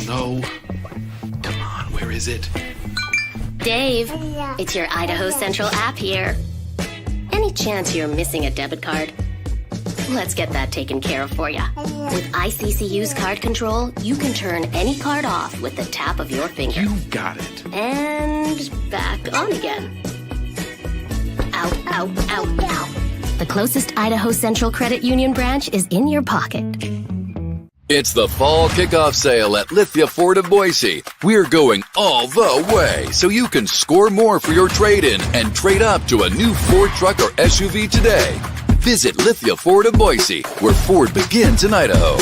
No. Come on, where is it? Dave, it's your Idaho Central app here. Any chance you're missing a debit card? Let's get that taken care of for you. With ICCU's card control, you can turn any card off with the tap of your finger. You got it. And back on again. Out. The closest Idaho Central Credit Union branch is in your pocket. It's the fall kickoff sale at Lithia Ford of Boise. We're going all the way so you can score more for your trade-in and trade up to a new Ford truck or SUV today. Visit Lithia Ford of Boise, where Ford begins in Idaho.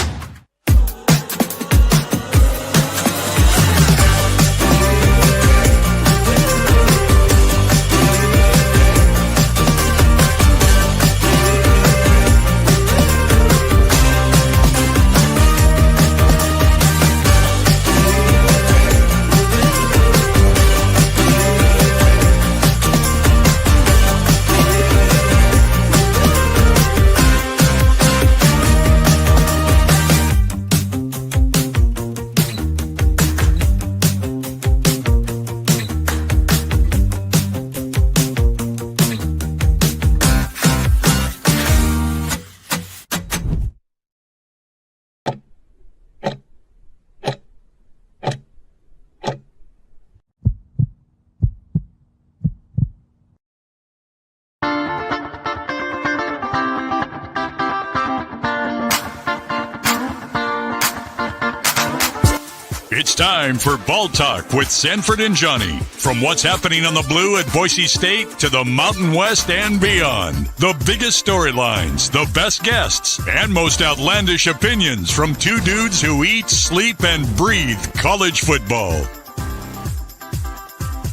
It's time for Ball Talk with Sanford and Johnny. From what's happening on the blue at Boise State to the Mountain West and beyond. The biggest storylines, the best guests, and most outlandish opinions from two dudes who eat, sleep, and breathe college football.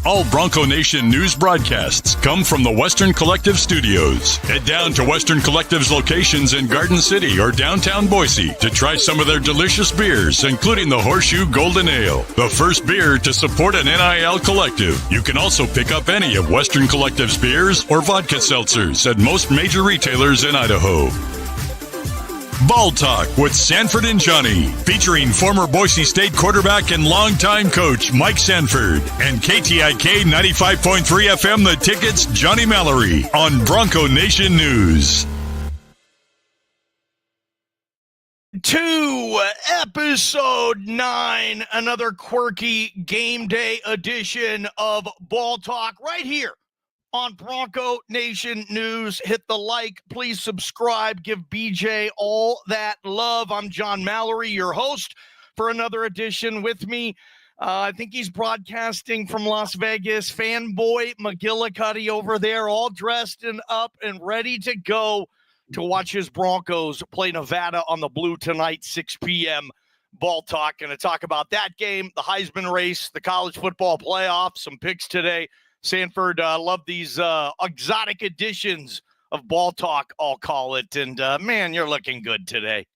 All Bronco Nation news broadcasts come from the Western Collective studios. Head down to Western Collective's locations in Garden City or downtown Boise to try some of their delicious beers, including the Horseshoe Golden Ale, the first beer to support an NIL collective. You can also pick up any of Western Collective's beers or vodka seltzers at most major retailers in Idaho. Ball Talk with Sanford and Johnny, featuring former Boise State quarterback and longtime coach Mike Sanford and KTIK 95.3 FM The Ticket's Johnny Mallory on Bronco Nation News. To episode 9, another quirky game day edition of Ball Talk right here on Bronco Nation News. Hit the like, please subscribe, give BJ all that love. I'm John Mallory, your host for another edition. With me, I think he's broadcasting from Las Vegas, fanboy McGillicuddy over there, all dressed and up and ready to go to watch his Broncos play Nevada on the blue tonight, 6 p.m. Ball Talk. Going to talk about that game, the Heisman race, the college football playoff, some picks today. Sanford, love these exotic editions of Ball Talk, I'll call it. And, man, you're looking good today.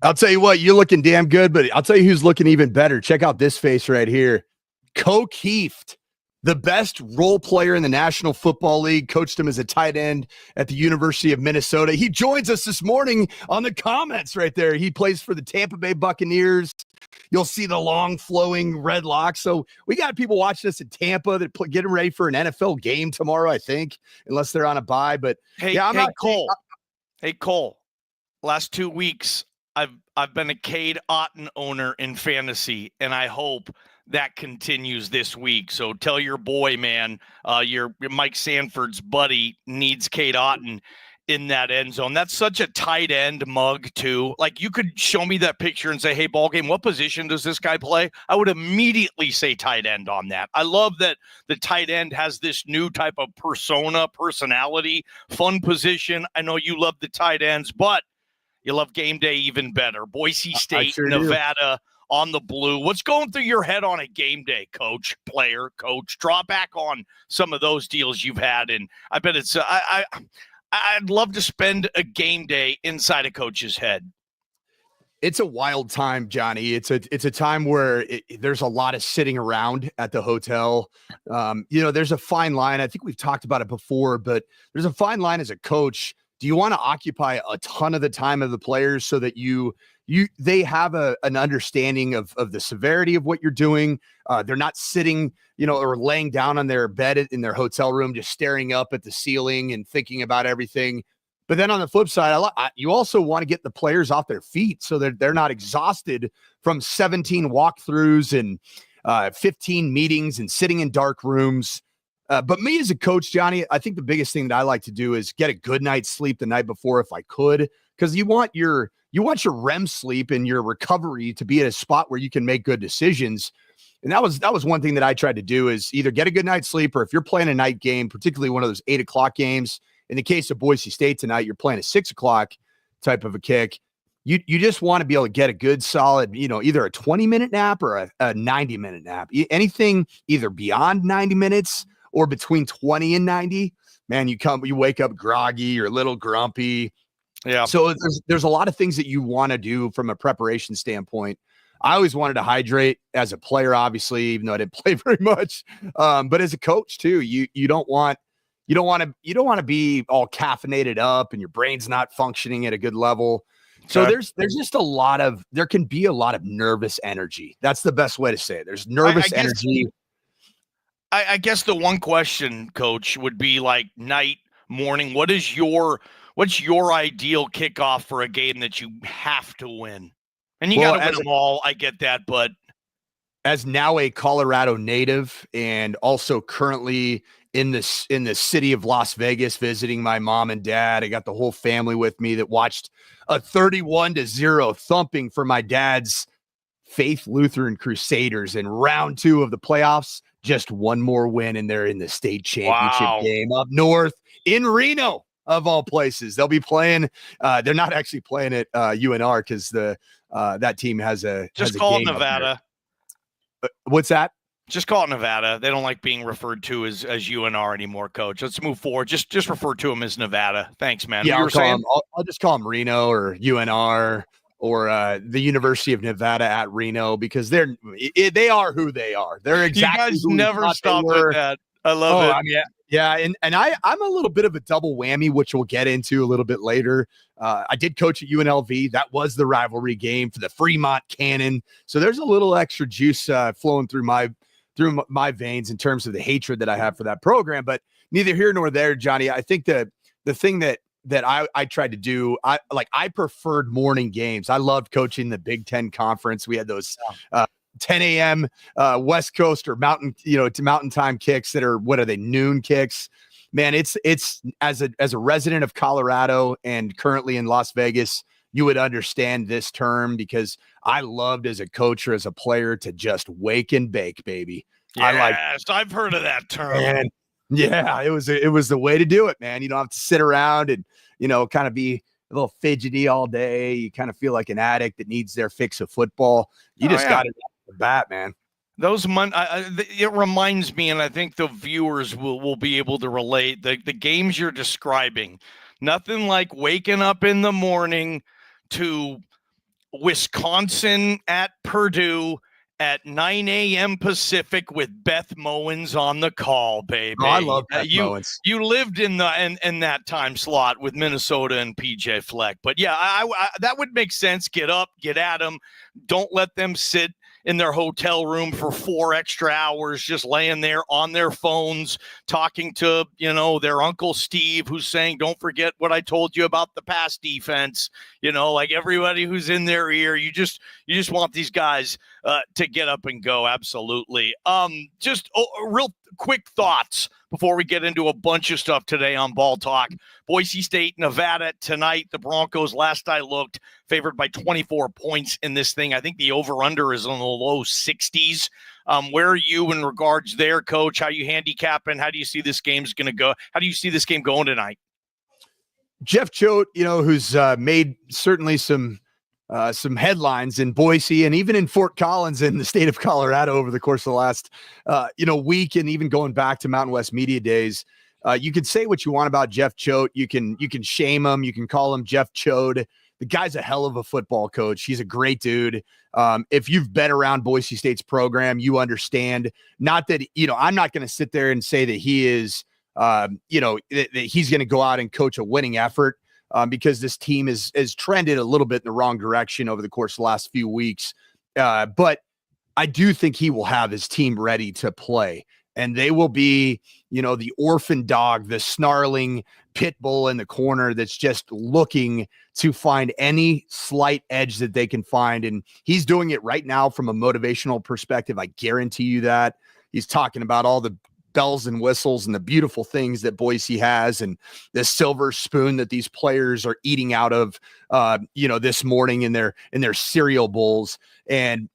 I'll tell you what, you're looking damn good, but I'll tell you who's looking even better. Check out this face right here. Coke Heaft, the best role player in the National Football League, coached him as a tight end at the University of Minnesota. He joins us this morning on the comments right there. He plays for the Tampa Bay Buccaneers. You'll see the long flowing red locks. So we got people watching us in Tampa that getting ready for an NFL game tomorrow, I think, unless they're on a bye. But Cole. Hey, Cole, last 2 weeks, I've been a Cade Otton owner in fantasy, and I hope that continues this week. So tell your boy, man, your Mike Sanford's buddy needs Cade Otton in that end zone. That's such a tight end mug too. Like, you could show me that picture and say, hey, Ballgame, what position does this guy play? I would immediately say tight end on that. I love that the tight end has this new type of personality, fun position. I know you love the tight ends, but you love game day even better. Boise State, sure Nevada on the blue. What's going through your head on a game day, coach, player, coach? Draw back on some of those deals you've had. And I bet it's I'd love to spend a game day inside a coach's head. It's a wild time, Johnny. It's a time where there's a lot of sitting around at the hotel. There's a fine line. I think we've talked about it before, but there's a fine line as a coach do you want to occupy a ton of the time of the players so that they have an understanding of the severity of what you're doing? They're not sitting, or laying down on their bed in their hotel room, just staring up at the ceiling and thinking about everything. But then on the flip side, you also want to get the players off their feet so that they're not exhausted from 17 walkthroughs and 15 meetings and sitting in dark rooms. But me as a coach, Johnny, I think the biggest thing that I like to do is get a good night's sleep the night before if I could, because you want your REM sleep and your recovery to be at a spot where you can make good decisions. And that was one thing that I tried to do, is either get a good night's sleep, or if you're playing a night game, particularly one of those 8:00 games, in the case of Boise State tonight, you're playing a 6:00 type of a kick. You just want to be able to get a good solid, either a 20-minute nap or a 90-minute nap. Anything either beyond 90 minutes or between 20 and 90, man, you wake up groggy or a little grumpy. Yeah. So there's a lot of things that you want to do from a preparation standpoint. I always wanted to hydrate as a player, obviously, even though I didn't play very much. But as a coach too, you don't want to be all caffeinated up and your brain's not functioning at a good level. So there's just there can be a lot of nervous energy. That's the best way to say it. There's nervous energy. I guess the one question, Coach, would be like night, morning. What's your ideal kickoff for a game that you have to win? And you got to win them all. I get that, but as now a Colorado native and also currently in the city of Las Vegas visiting my mom and dad, I got the whole family with me that watched a 31-0 thumping for my dad's Faith Lutheran Crusaders in round 2 of the playoffs. Just one more win, and they're in the state championship game up north in Reno, of all places. They'll be playing. They're not actually playing at UNR because that team has a call it Nevada. What's that? Just call it Nevada. They don't like being referred to as UNR anymore, Coach. Let's move forward. Just refer to them as Nevada. Thanks, man. Yeah, I'll just call them Reno or UNR. Or the University of Nevada at Reno, because they are who they are. They're exactly. You guys never stop with that. I love it. I mean, yeah, and I'm a little bit of a double whammy, which we'll get into a little bit later. I did coach at UNLV. That was the rivalry game for the Fremont Cannon. So there's a little extra juice flowing through my veins in terms of the hatred that I have for that program. But neither here nor there, Johnny. I think the thing that I tried to do, I preferred morning games. I loved coaching the Big Ten Conference. We had those 10 a.m. West Coast or mountain time kicks that are, what are they, noon kicks? Man, it's as a resident of Colorado and currently in Las Vegas, you would understand this term, because I loved as a coach or as a player to just wake and bake, baby. Yes, I've heard of that term. And yeah, it was the way to do it, man. You don't have to sit around and, kind of be a little fidgety all day. You kind of feel like an addict that needs their fix of football. You just got it off the bat, man. It reminds me, and I think the viewers will be able to relate, the games you're describing. Nothing like waking up in the morning to Wisconsin at Purdue at 9 a.m. Pacific with Beth Mowens on the call, baby. Oh, I love Beth Mowens. You lived in that time slot with Minnesota and PJ Fleck. But yeah, I that would make sense. Get up, get at them. Don't let them sit in their hotel room for 4 extra hours, just laying there on their phones, talking to, their Uncle Steve, who's saying, don't forget what I told you about the pass defense. Like everybody who's in their ear, you just want these guys to get up and go. Absolutely. Just real quick thoughts before we get into a bunch of stuff today on Ball Talk. Boise State, Nevada tonight. The Broncos, last I looked, favored by 24 points in this thing. I think the over-under is in the low 60s. Where are you in regards there, Coach? How you handicapping? How do you see this game's going to go? How do you see this game going tonight? Jeff Choate, who's made certainly some headlines in Boise and even in Fort Collins in the state of Colorado over the course of the last, week, and even going back to Mountain West Media Days. You can say what you want about Jeff Choate. You can shame him. You can call him Jeff Choate. The guy's a hell of a football coach. He's a great dude. If you've been around Boise State's program, you understand. Not that, I'm not going to sit there and say that he is, that he's going to go out and coach a winning effort. because this team is trended a little bit in the wrong direction over the course of the last few weeks. But I do think he will have his team ready to play, and they will be, the orphan dog, the snarling pit bull in the corner that's just looking to find any slight edge that they can find. And he's doing it right now from a motivational perspective. I guarantee you that. He's talking about all the bells and whistles and the beautiful things that Boise has and the silver spoon that these players are eating out of, this morning in their cereal bowls. And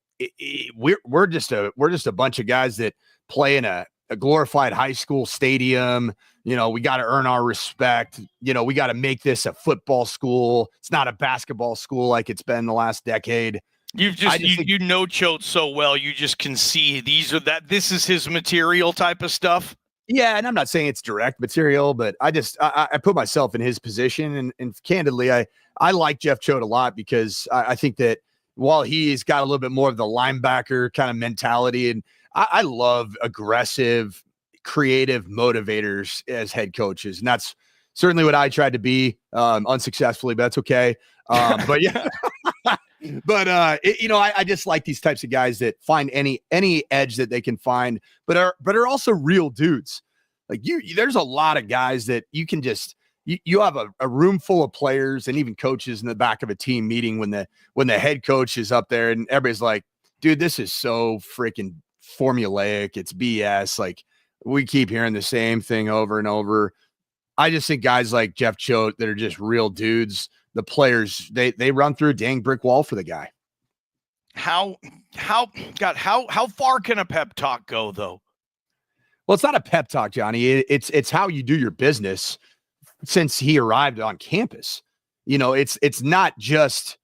we're just a bunch of guys that play in a glorified high school stadium. We got to earn our respect. We got to make this a football school. It's not a basketball school like it's been the last decade. You know Choate so well, you just can see this is his material type of stuff. Yeah, and I'm not saying it's direct material, but I put myself in his position, and candidly, I like Jeff Choate a lot because I think that while he's got a little bit more of the linebacker kind of mentality, and I love aggressive, creative motivators as head coaches, and that's certainly what I tried to be, unsuccessfully, but that's okay. But yeah. But I just like these types of guys that find any edge that they can find, but are also real dudes. Like there's a lot of guys that you can just you have a room full of players and even coaches in the back of a team meeting when the head coach is up there and everybody's like, dude, this is so freaking formulaic. It's BS. Like we keep hearing the same thing over and over. I just think guys like Jeff Choate that are just real dudes. The players, they run through a dang brick wall for the guy. How far can a pep talk go, though? Well, it's not a pep talk, Johnny. It's how you do your business since he arrived on campus. It's not just.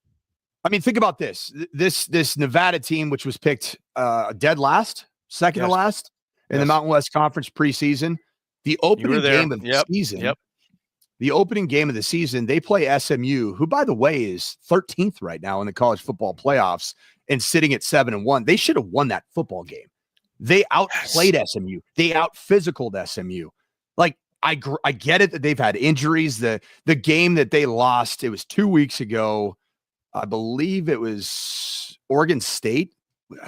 I mean, think about this. This Nevada team, which was picked dead last, second to last in the Mountain West Conference preseason, the opening game of the season. Yep. The opening game of the season, they play SMU, who, by the way, is 13th right now in the college football playoffs and sitting at 7-1. They should have won that football game. They outplayed SMU. They out-physicaled SMU. Like, I get it that they've had injuries. The game that they lost, it was 2 weeks ago. I believe it was Oregon State.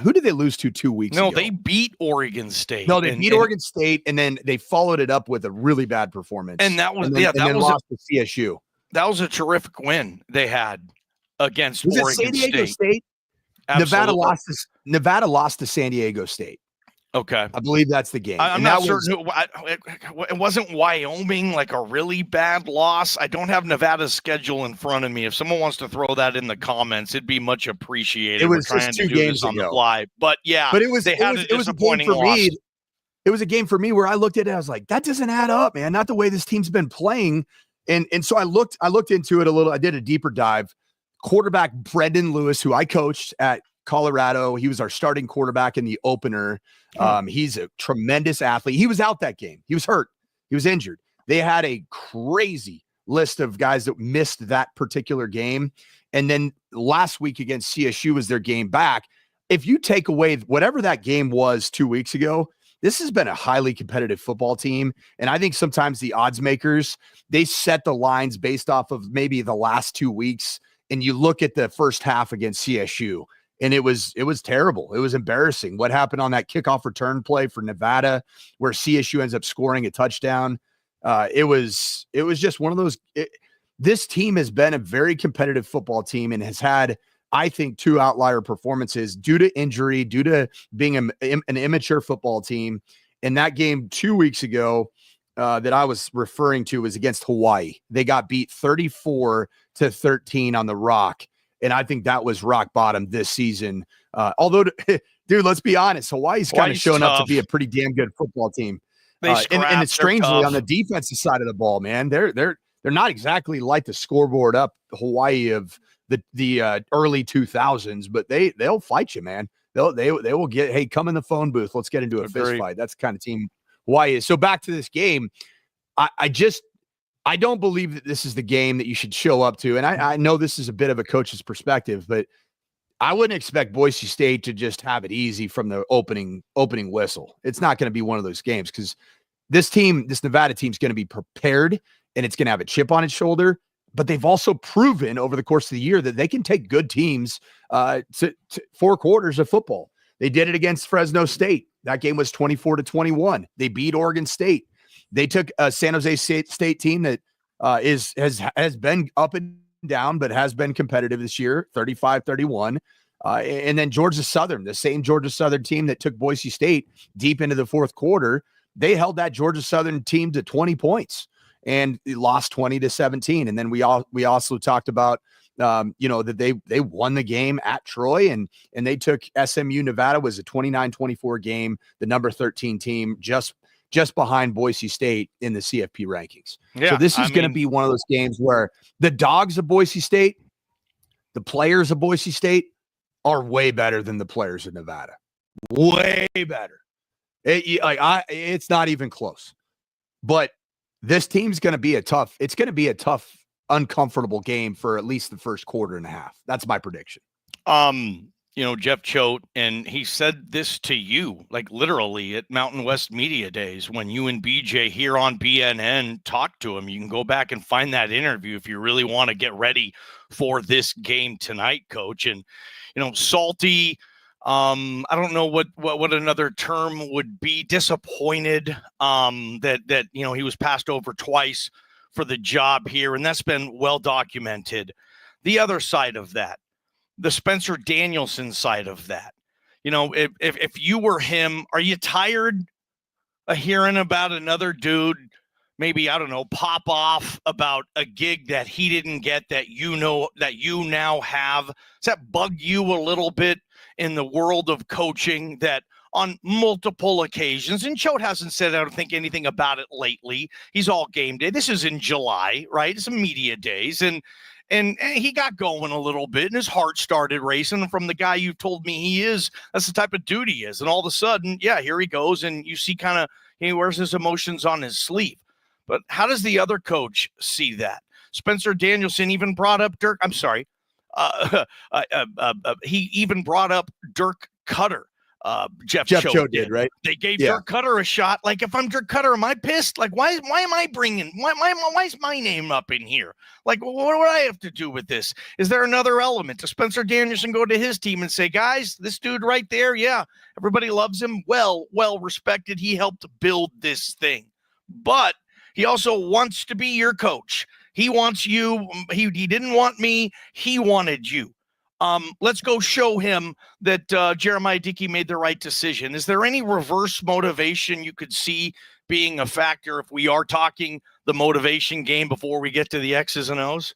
Who did they lose to 2 weeks ago? No, they beat Oregon State. No, they beat Oregon State, and then they followed it up with a really bad performance. And that was lost to CSU. That was a terrific win they had against Was Oregon it San Diego State? Nevada lost to San Diego State. Okay. I believe that's the game. I'm not certain. It wasn't Wyoming like a really bad loss. I don't have Nevada's schedule in front of me. If someone wants to throw that in the comments, it'd be much appreciated. It was just 2 games on ago. the fly. But yeah, but it was a disappointing for me. It was a game for me where I looked at it. I was like, that doesn't add up, man. Not the way this team's been playing. And so I looked into it a little. I did a deeper dive. Quarterback Brendan Lewis, who I coached at Colorado. He was our starting quarterback in the opener. He's a tremendous athlete. He was out that game. He was hurt. He was injured. They had a crazy list of guys that missed that particular game. And then last week against CSU was their game back. If you take away whatever that game was 2 weeks ago, this has been a highly competitive football team. And I think sometimes the odds makers, they set the lines based off of maybe the last 2 weeks. And you look at the first half against CSU, and it was terrible. It was embarrassing. What happened on that kickoff return play for Nevada, where CSU ends up scoring a touchdown? It was just one of those. This team has been a very competitive football team and has had, I think, 2 outlier performances due to injury, due to being an immature football team. And that game 2 weeks ago that I was referring to was against Hawaii. They got beat 34-13 on the Rock. And I think that was rock bottom this season. Although, dude, let's be honest, Hawaii's kind of shown up to be a pretty damn good football team. And it's strangely on the defensive side of the ball, man. They're not exactly like the scoreboard up Hawaii of the early 2000s, but they'll fight you, man. They will get, hey, come in the phone booth. Let's get into a fist fight. That's the kind of team Hawaii is. So back to this game, I don't believe that this is the game that you should show up to. And I know this is a bit of a coach's perspective, but I wouldn't expect Boise State to just have it easy from the opening whistle. It's not going to be one of those games because this Nevada team is going to be prepared and it's going to have a chip on its shoulder. but they've also proven over the course of the year that they can take good teams to 4 quarters of football. They did it against Fresno State. That game was 24-21. They beat Oregon State. They took a San Jose State team that has been up and down, but has been competitive this year, 35-31. And then Georgia Southern, the same Georgia Southern team that took Boise State deep into the 4th quarter, they held that Georgia Southern team to 20 points and lost 20-17. And then we also talked about that they won the game at Troy and they took SMU. Nevada was a 29-24 game, the number 13 team, just behind Boise State in the CFP rankings. Yeah, so this is going to be one of those games where the dogs of Boise State, the players of Boise State are way better than the players of Nevada. Way better. It's not even close. But this team's going to be a tough, uncomfortable game for at least the first quarter and a half. That's my prediction. Jeff Choate, and he said this to you, like literally at Mountain West Media Days when you and BJ here on BNN talked to him. You can go back and find that interview if you really want to get ready for this game tonight, Coach. And, salty, I don't know what another term would be, disappointed that he was passed over twice for the job here, and that's been well documented. The other side of that, the Spencer Danielson side of that, if you were him, are you tired of hearing about another dude, maybe, I don't know, pop off about a gig that he didn't get that that you now have? Does that bug you a little bit in the world of coaching that on multiple occasions, and Choate hasn't said, I don't think, anything about it lately. He's all game day. This is in July, right? It's a media days. And he got going a little bit and his heart started racing from the guy you've told me he is. That's the type of dude he is. And all of a sudden, yeah, here he goes. And you see kind of, he wears his emotions on his sleeve. But how does the other coach see that? Spencer Danielson even brought up he even brought up Dirk Cutter. Jeff Choate did, right? They gave Dirk Cutter a shot. Like, if I'm Dirk Cutter, am I pissed? Like, why am I bringing, why is my name up in here? Like, what do I have to do with this? Is there another element? Does Spencer Danielson go to his team and say, guys, this dude right there, yeah, everybody loves him, well respected. He helped build this thing, but he also wants to be your coach. He wants you. He didn't want me. He wanted you. Let's go show him that Jeremiah Dickey made the right decision. Is there any reverse motivation you could see being a factor if we are talking the motivation game before we get to the X's and O's?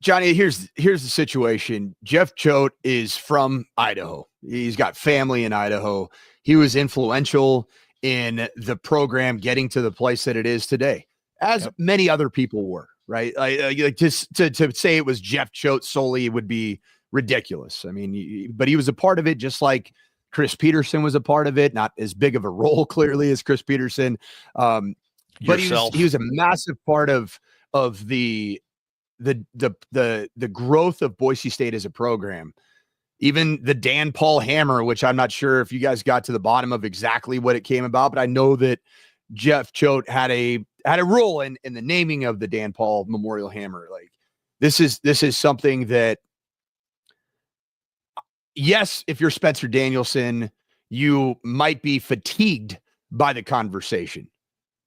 Johnny, here's the situation. Jeff Choate is from Idaho. He's got family in Idaho. He was influential in the program getting to the place that it is today, as many other people were. Right. Like just to say it was Jeff Choate solely would be ridiculous. I mean, but he was a part of it, just like Chris Peterson was a part of it, not as big of a role clearly as Chris Peterson. But he was a massive part of the growth of Boise State as a program. Even the Dan Paul Hammer, which I'm not sure if you guys got to the bottom of exactly what it came about, but I know that Jeff Choate had a role in the naming of the Dan Paul Memorial Hammer. Like, this is something that, yes, if you're Spencer Danielson, you might be fatigued by the conversation.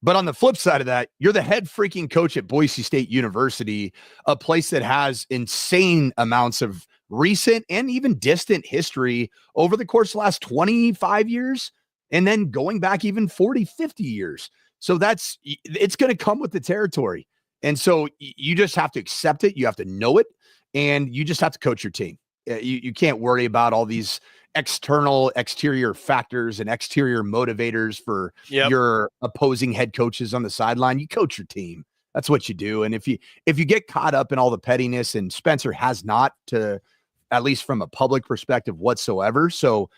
But on the flip side of that, you're the head freaking coach at Boise State University, a place that has insane amounts of recent and even distant history over the course of the last 25 years. And then going back even 40, 50 years. So it's going to come with the territory. And so you just have to accept it. You have to know it. And you just have to coach your team. You can't worry about all these exterior factors and exterior motivators for your opposing head coaches on the sideline. You coach your team. That's what you do. And if you get caught up in all the pettiness, and Spencer has not, to at least from a public perspective whatsoever. So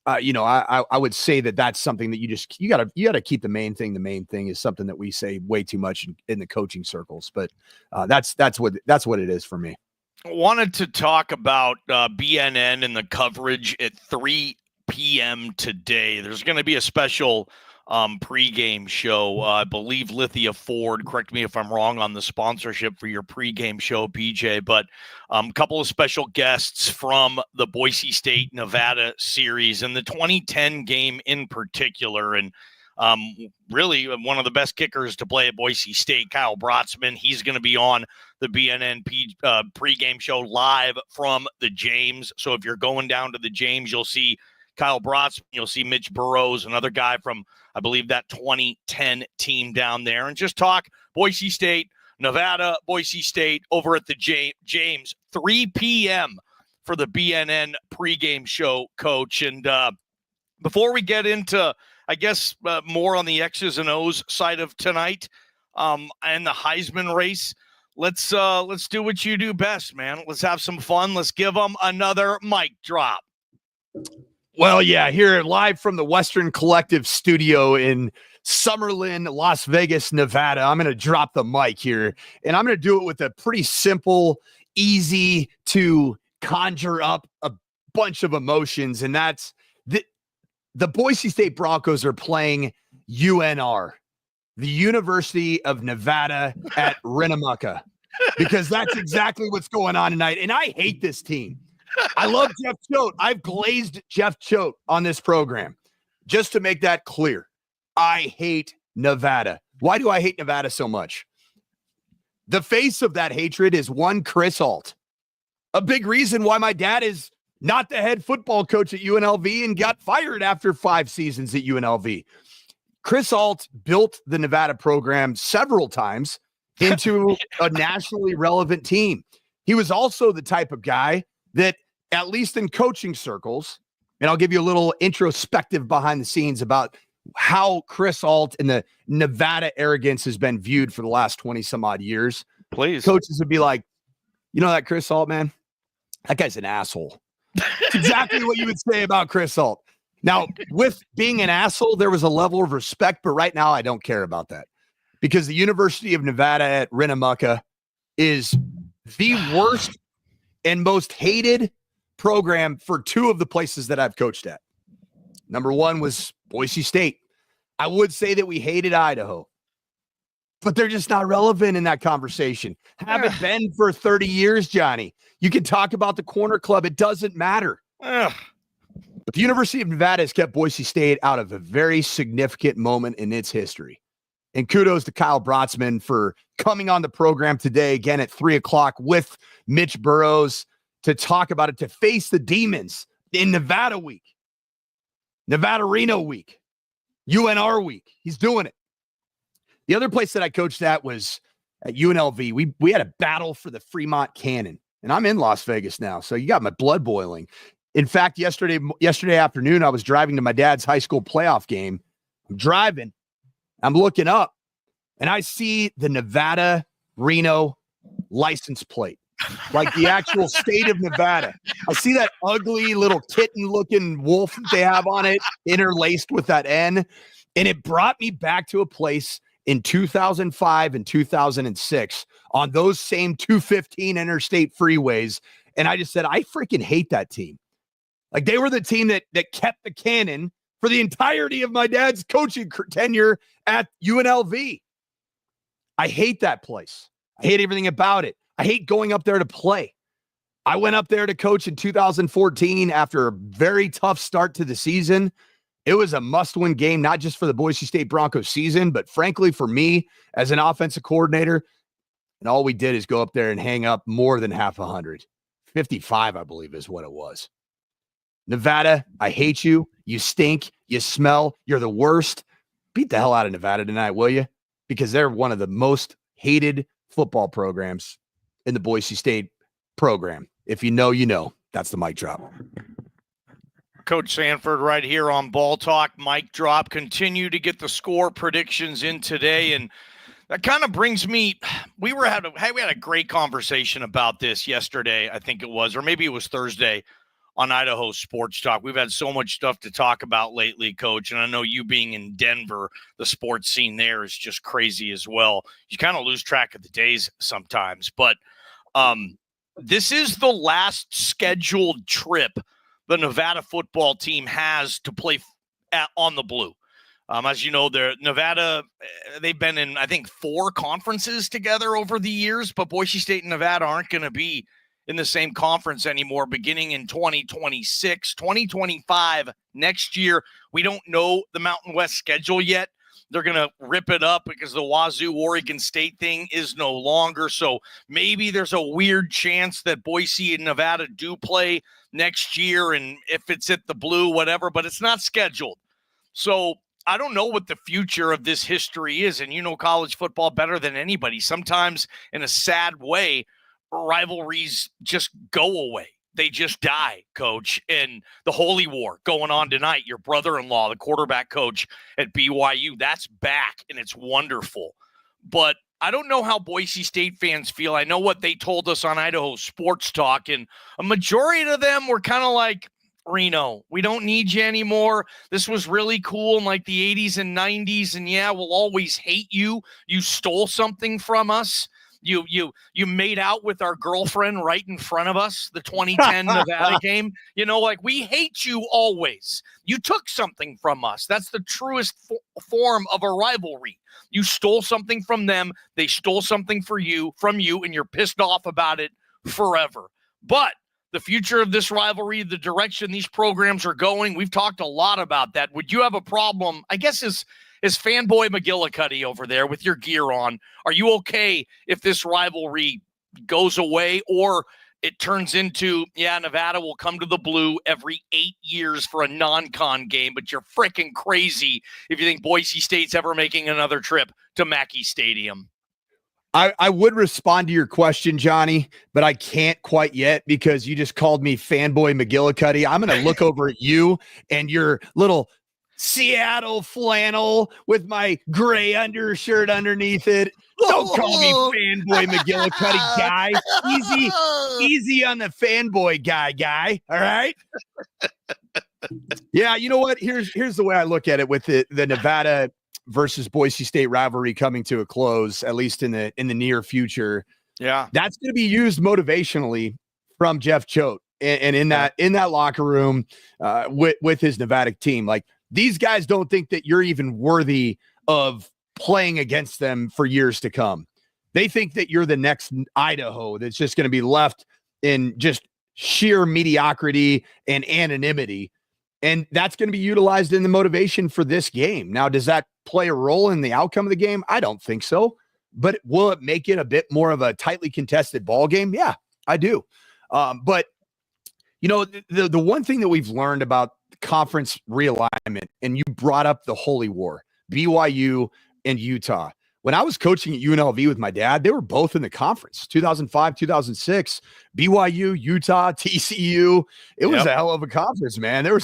I would say that that's something that you gotta keep the main thing. The main thing is something that we say way too much in the coaching circles, but that's what it is for me. Wanted to talk about BNN and the coverage at 3 p.m. today. There's going to be a special pregame show. I believe Lithia Ford, correct me if I'm wrong on the sponsorship for your pregame show, PJ, but a couple of special guests from the Boise State, Nevada series and the 2010 game in particular. And really one of the best kickers to play at Boise State, Kyle Brotzman. He's going to be on the BNN pregame show live from the James. So if you're going down to the James, you'll see Kyle Brotzman, you'll see Mitch Burrows, another guy from, I believe, that 2010 team down there, and just talk Boise State, Nevada, Boise State over at the James, 3 p.m. for the BNN pregame show, Coach. And before we get into, I guess, more on the X's and O's side of tonight and the Heisman race, let's do what you do best, man. Let's have some fun. Let's give them another mic drop. Well, yeah, here live from the Western Collective studio in Summerlin, Las Vegas, Nevada. I'm going to drop the mic here, and I'm going to do it with a pretty simple, easy to conjure up a bunch of emotions, and that's the Boise State Broncos are playing UNR, the University of Nevada at Winnemucca, because that's exactly what's going on tonight, and I hate this team. I love Jeff Choate. I've glazed Jeff Choate on this program. Just to make that clear, I hate Nevada. Why do I hate Nevada so much? The face of that hatred is one Chris Ault. A big reason why my dad is not the head football coach at UNLV and got fired after 5 seasons at UNLV. Chris Ault built the Nevada program several times into a nationally relevant team. He was also the type of guy that, at least in coaching circles, and I'll give you a little introspective behind the scenes about how Chris Ault and the Nevada arrogance has been viewed for the last 20 some odd years. Please. Coaches would be like, you know that Chris Ault, man? That guy's an asshole. That's exactly what you would say about Chris Ault. Now, with being an asshole, there was a level of respect, but right now I don't care about that because the University of Nevada at Winnemucca is the worst and most hated program for 2 of the places that I've coached at. Number 1 was Boise State. I would say that we hated Idaho, but they're just not relevant in that conversation. Haven't been for 30 years, Johnny. You can talk about the corner club. It doesn't matter. But the University of Nevada has kept Boise State out of a very significant moment in its history. And kudos to Kyle Brotzman for coming on the program today, again at 3:00 with Mitch Burrows, to talk about it, to face the demons in Nevada week, Nevada Reno week, UNR week. He's doing it. The other place that I coached at was at UNLV. We had a battle for the Fremont Cannon, and I'm in Las Vegas now, so you got my blood boiling. In fact, yesterday afternoon, I was driving to my dad's high school playoff game. I'm driving, I'm looking up, and I see the Nevada Reno license plate. Like the actual state of Nevada. I see that ugly little kitten-looking wolf that they have on it, interlaced with that N, and it brought me back to a place in 2005 and 2006 on those same 215 interstate freeways, and I just said, I freaking hate that team. Like, they were the team that kept the cannon for the entirety of my dad's coaching tenure at UNLV. I hate that place. I hate everything about it. I hate going up there to play. I went up there to coach in 2014 after a very tough start to the season. It was a must-win game, not just for the Boise State Broncos season, but frankly for me as an offensive coordinator. And all we did is go up there and hang up more than half 100. 55, I believe, is what it was. Nevada, I hate you. You stink. You smell. You're the worst. Beat the hell out of Nevada tonight, will you? Because they're one of the most hated football programs in the Boise State program. If you know, you know. That's the mic drop. Coach Sanford right here on Ball Talk. Mic drop. Continue to get the score predictions in today. And that kind of brings me, we had a great conversation about this yesterday, I think it was, or maybe it was Thursday on Idaho Sports Talk. We've had so much stuff to talk about lately, Coach, and I know you being in Denver, the sports scene there is just crazy as well. You kind of lose track of the days sometimes, but this is the last scheduled trip the Nevada football team has to play on the Blue. As you know, Nevada, they've been in, I think, 4 conferences together over the years, but Boise State and Nevada aren't going to be in the same conference anymore beginning in 2026, 2025 next year. We don't know the Mountain West schedule yet. They're going to rip it up because the Wazoo Oregon State thing is no longer. So maybe there's a weird chance that Boise and Nevada do play next year, and if it's at the Blue, whatever, but it's not scheduled. So I don't know what the future of this history is, and you know college football better than anybody. Sometimes, in a sad way, rivalries just go away. They just die, Coach. And the Holy War going on tonight, your brother-in-law, the quarterback coach at BYU, that's back, and it's wonderful. But I don't know how Boise State fans feel. I know what they told us on Idaho Sports Talk, and a majority of them were kind of like, Reno, we don't need you anymore. This was really cool in like the 80s and 90s, and yeah, we'll always hate you. You stole something from us. You made out with our girlfriend right in front of us, the 2010 Nevada game. You know, like, we hate you always. You took something from us. That's the truest form of a rivalry. You stole something from them. They stole something from you, and you're pissed off about it forever. But the future of this rivalry, the direction these programs are going, we've talked a lot about that. Would you have a problem, I guess, is fanboy McGillicuddy over there with your gear on? Are you okay if this rivalry goes away, or it turns into, yeah, Nevada will come to the Blue every 8 years for a non-con game, but you're freaking crazy if you think Boise State's ever making another trip to Mackey Stadium? I would respond to your question, Johnny, but I can't quite yet because you just called me fanboy McGillicuddy. I'm going to look over at you and your little Seattle flannel with my gray undershirt underneath it. Don't call me fanboy McGillicuddy, guy. Easy on the fanboy guy. All right. Yeah, you know what? Here's the way I look at it with the Nevada versus Boise State rivalry coming to a close, at least in the near future. Yeah, that's going to be used motivationally from Jeff Choate and in that locker room with his Nevada team. Like, these guys don't think that you're even worthy of playing against them for years to come. They think that you're the next Idaho that's just going to be left in just sheer mediocrity and anonymity. And that's going to be utilized in the motivation for this game. Now, does that play a role in the outcome of the game? I don't think so. But will it make it a bit more of a tightly contested ball game? Yeah, I do. But, you know, the one thing that we've learned about conference realignment, and you brought up the Holy War, BYU and Utah. When I was coaching at UNLV with my dad, they were both in the conference, 2005, 2006, BYU, Utah, TCU. It was a hell of a conference, man. I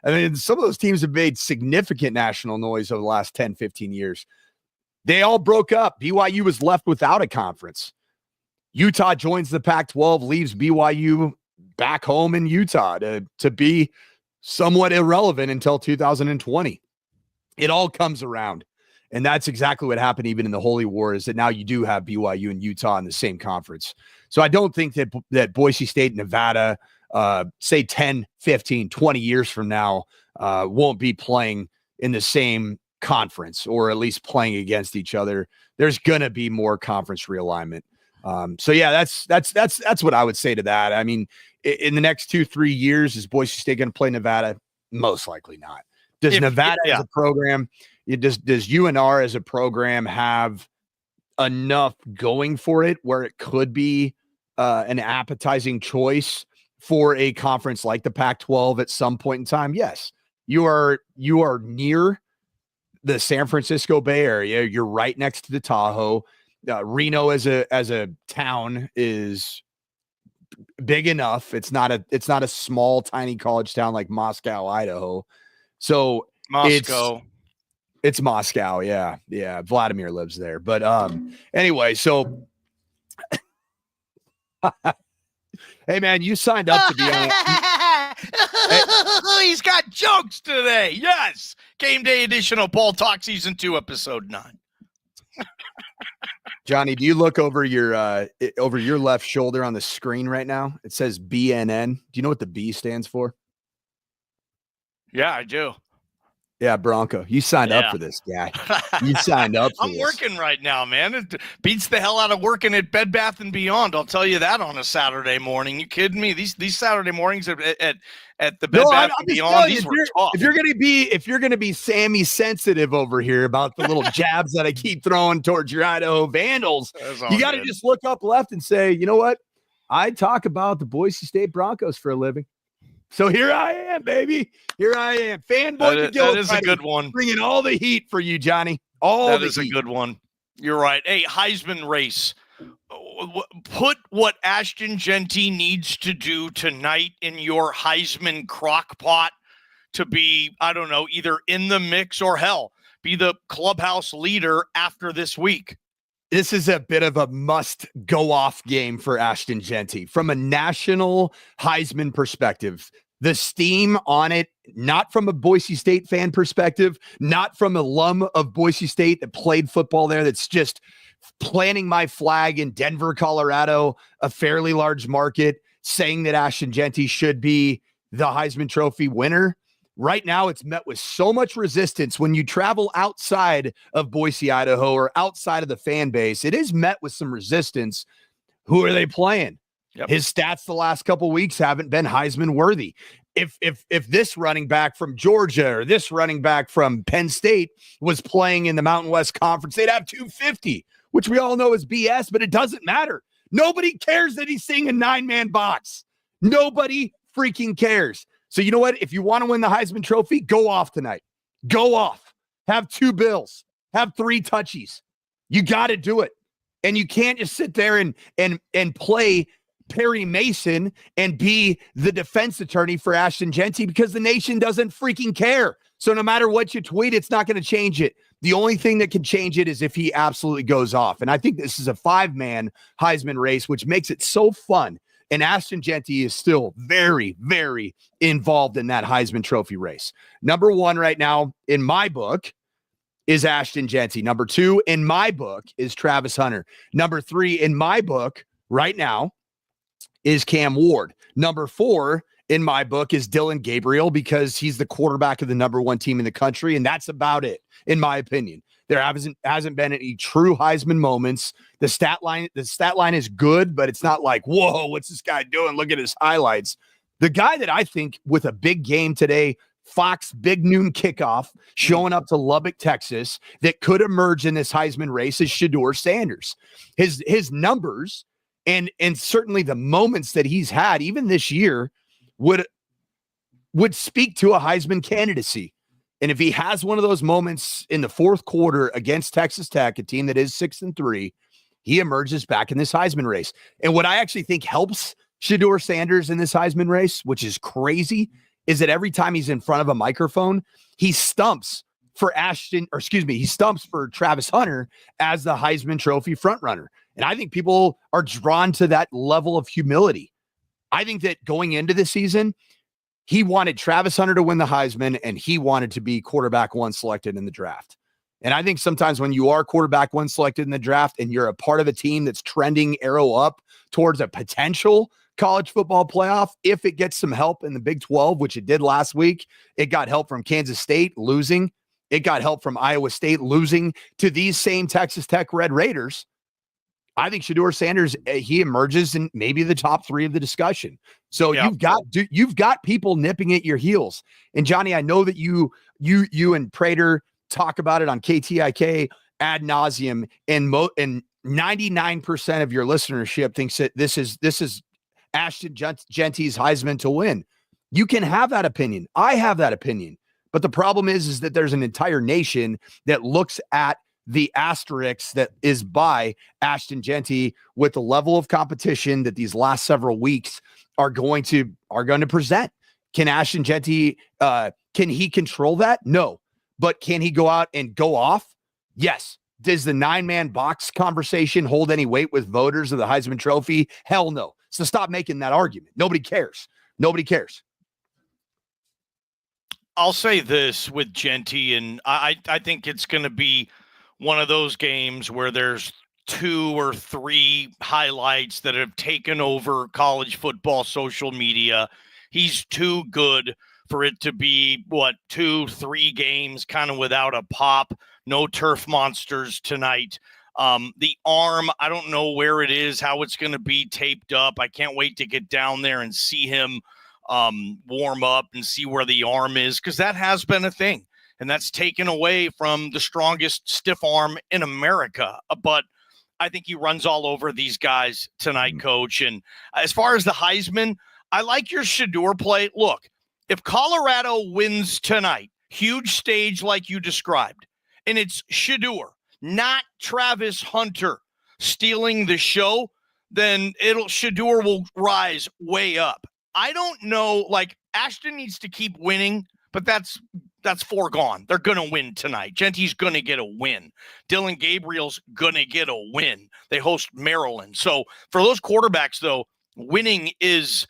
mean, some of those teams have made significant national noise over the last 10, 15 years. They all broke up. BYU was left without a conference. Utah joins the Pac-12, leaves BYU back home in Utah to be somewhat irrelevant until 2020. It all comes around. And that's exactly what happened even in the Holy War, is that now you do have BYU and Utah in the same conference. So I don't think that Boise State and Nevada, say 10, 15, 20 years from now, won't be playing in the same conference, or at least playing against each other. There's going to be more conference realignment. So yeah, that's what I would say to that. I mean, in the next 2-3 years, is Boise State going to play Nevada? Most likely not. Does Nevada as a program, does UNR as a program have enough going for it where it could be an appetizing choice for a conference like the Pac-12 at some point in time? Yes. You are near the San Francisco Bay Area. You're right next to the Tahoe. Reno as a town is big enough. It's not a small, tiny college town like Moscow, Idaho. So Moscow. It's Moscow. Yeah. Yeah. Vladimir lives there. But anyway, so hey man, you signed up to be on He's got jokes today. Yes. Game day edition of Ball Talk Season 2, Episode 9. Johnny, do you look over your left shoulder on the screen right now? It says BNN. Do you know what the B stands for? Yeah, I do. Yeah, Bronco. You signed up for this, guy. You signed up for I'm this. working right now, man. It beats the hell out of working at Bed Bath & Beyond. I'll tell you that on a Saturday morning. You kidding me? These Saturday mornings at the Bed Bath & Beyond, these were tough. If you're gonna be Sammy sensitive over here about the little jabs that I keep throwing towards your Idaho Vandals, you got to just look up left and say, you know what? I talk about the Boise State Broncos for a living. So here I am, baby. Here I am. Fanboy. That is a good one. Bringing all the heat for you, Johnny. That is a good one. You're right. Hey, Heisman race. Put what Ashton Jeanty needs to do tonight in your Heisman crock pot to be, I don't know, either in the mix or hell, be the clubhouse leader after this week. This is a bit of a must go off game for Ashton Jeanty from a national Heisman perspective. The steam on it, not from a Boise State fan perspective, not from an alum of Boise State that played football there, that's just planting my flag in Denver, Colorado, a fairly large market, saying that Ashton Jeanty should be the Heisman Trophy winner. Right now, it's met with so much resistance when you travel outside of Boise, Idaho, or outside of the fan base. It is met with some resistance. Who are they playing? Yep. His stats the last couple of weeks haven't been Heisman worthy. If this running back from Georgia or this running back from Penn State was playing in the Mountain West Conference, they'd have 250, which we all know is BS, but it doesn't matter. Nobody cares that he's seeing a 9-man box. Nobody freaking cares. So you know what? If you want to win the Heisman Trophy, go off tonight. Go off. Have 2 bills. Have 3 touchies. You got to do it. And you can't just sit there and play Perry Mason and be the defense attorney for Ashton Jeanty, because the nation doesn't freaking care. So no matter what you tweet, it's not going to change it. The only thing that can change it is if he absolutely goes off. And I think this is a 5-man Heisman race, which makes it so fun. And Ashton Jeanty is still very, very involved in that Heisman Trophy race. Number 1 right now in my book is Ashton Jeanty. Number 2 in my book is Travis Hunter. Number 3 in my book right now is Cam Ward. Number 4 in my book is Dylan Gabriel, because he's the quarterback of the number 1 team in the country. And that's about it, in my opinion. There hasn't been any true Heisman moments. The stat line is good, but it's not like, whoa, what's this guy doing? Look at his highlights. The guy that I think with a big game today, Fox big noon kickoff, showing up to Lubbock, Texas, that could emerge in this Heisman race is Shedeur Sanders. His numbers and certainly the moments that he's had, even this year, would speak to a Heisman candidacy. And if he has one of those moments in the 4th quarter against Texas Tech, a team that is 6-3, he emerges back in this Heisman race. And what I actually think helps Shedeur Sanders in this Heisman race, which is crazy, is that every time he's in front of a microphone, he stumps for Travis Hunter as the Heisman Trophy frontrunner. And I think people are drawn to that level of humility. I think that going into the season, he wanted Travis Hunter to win the Heisman, and he wanted to be quarterback 1 selected in the draft. And I think sometimes when you are quarterback 1 selected in the draft and you're a part of a team that's trending arrow up towards a potential college football playoff, if it gets some help in the Big 12, which it did last week, it got help from Kansas State losing. It got help from Iowa State losing to these same Texas Tech Red Raiders. I think Shedeur Sanders, he emerges in maybe the top 3 of the discussion. So you've got people nipping at your heels. And Johnny, I know that you and Prater talk about it on KTIK ad nauseum, and 99% of your listenership thinks that this is Ashton Jeanty's Heisman to win. You can have that opinion. I have that opinion. But the problem is that there's an entire nation that looks at the asterisk that is by Ashton Jeanty with the level of competition that these last several weeks are going to present. Can Ashton Jeanty, can he control that? No. But can he go out and go off? Yes. Does the 9-man box conversation hold any weight with voters of the Heisman Trophy? Hell no. So stop making that argument. Nobody cares. Nobody cares. I'll say this with Jeanty, and I think it's going to be one of those games where there's 2 or 3 highlights that have taken over college football social media. He's too good for it to be, 2-3 games kind of without a pop. No turf monsters tonight. The arm, I don't know where it is, how it's going to be taped up. I can't wait to get down there and see him warm up and see where the arm is, because that has been a thing. And that's taken away from the strongest stiff arm in America. But I think he runs all over these guys tonight, Coach. And as far as the Heisman, I like your Shedeur play. Look, if Colorado wins tonight, huge stage like you described, and it's Shedeur, not Travis Hunter, stealing the show, then Shedeur will rise way up. I don't know, Ashton needs to keep winning, but that's foregone. They're going to win tonight. Jeanty's going to get a win. Dylan Gabriel's going to get a win. They host Maryland. So for those quarterbacks, though, winning is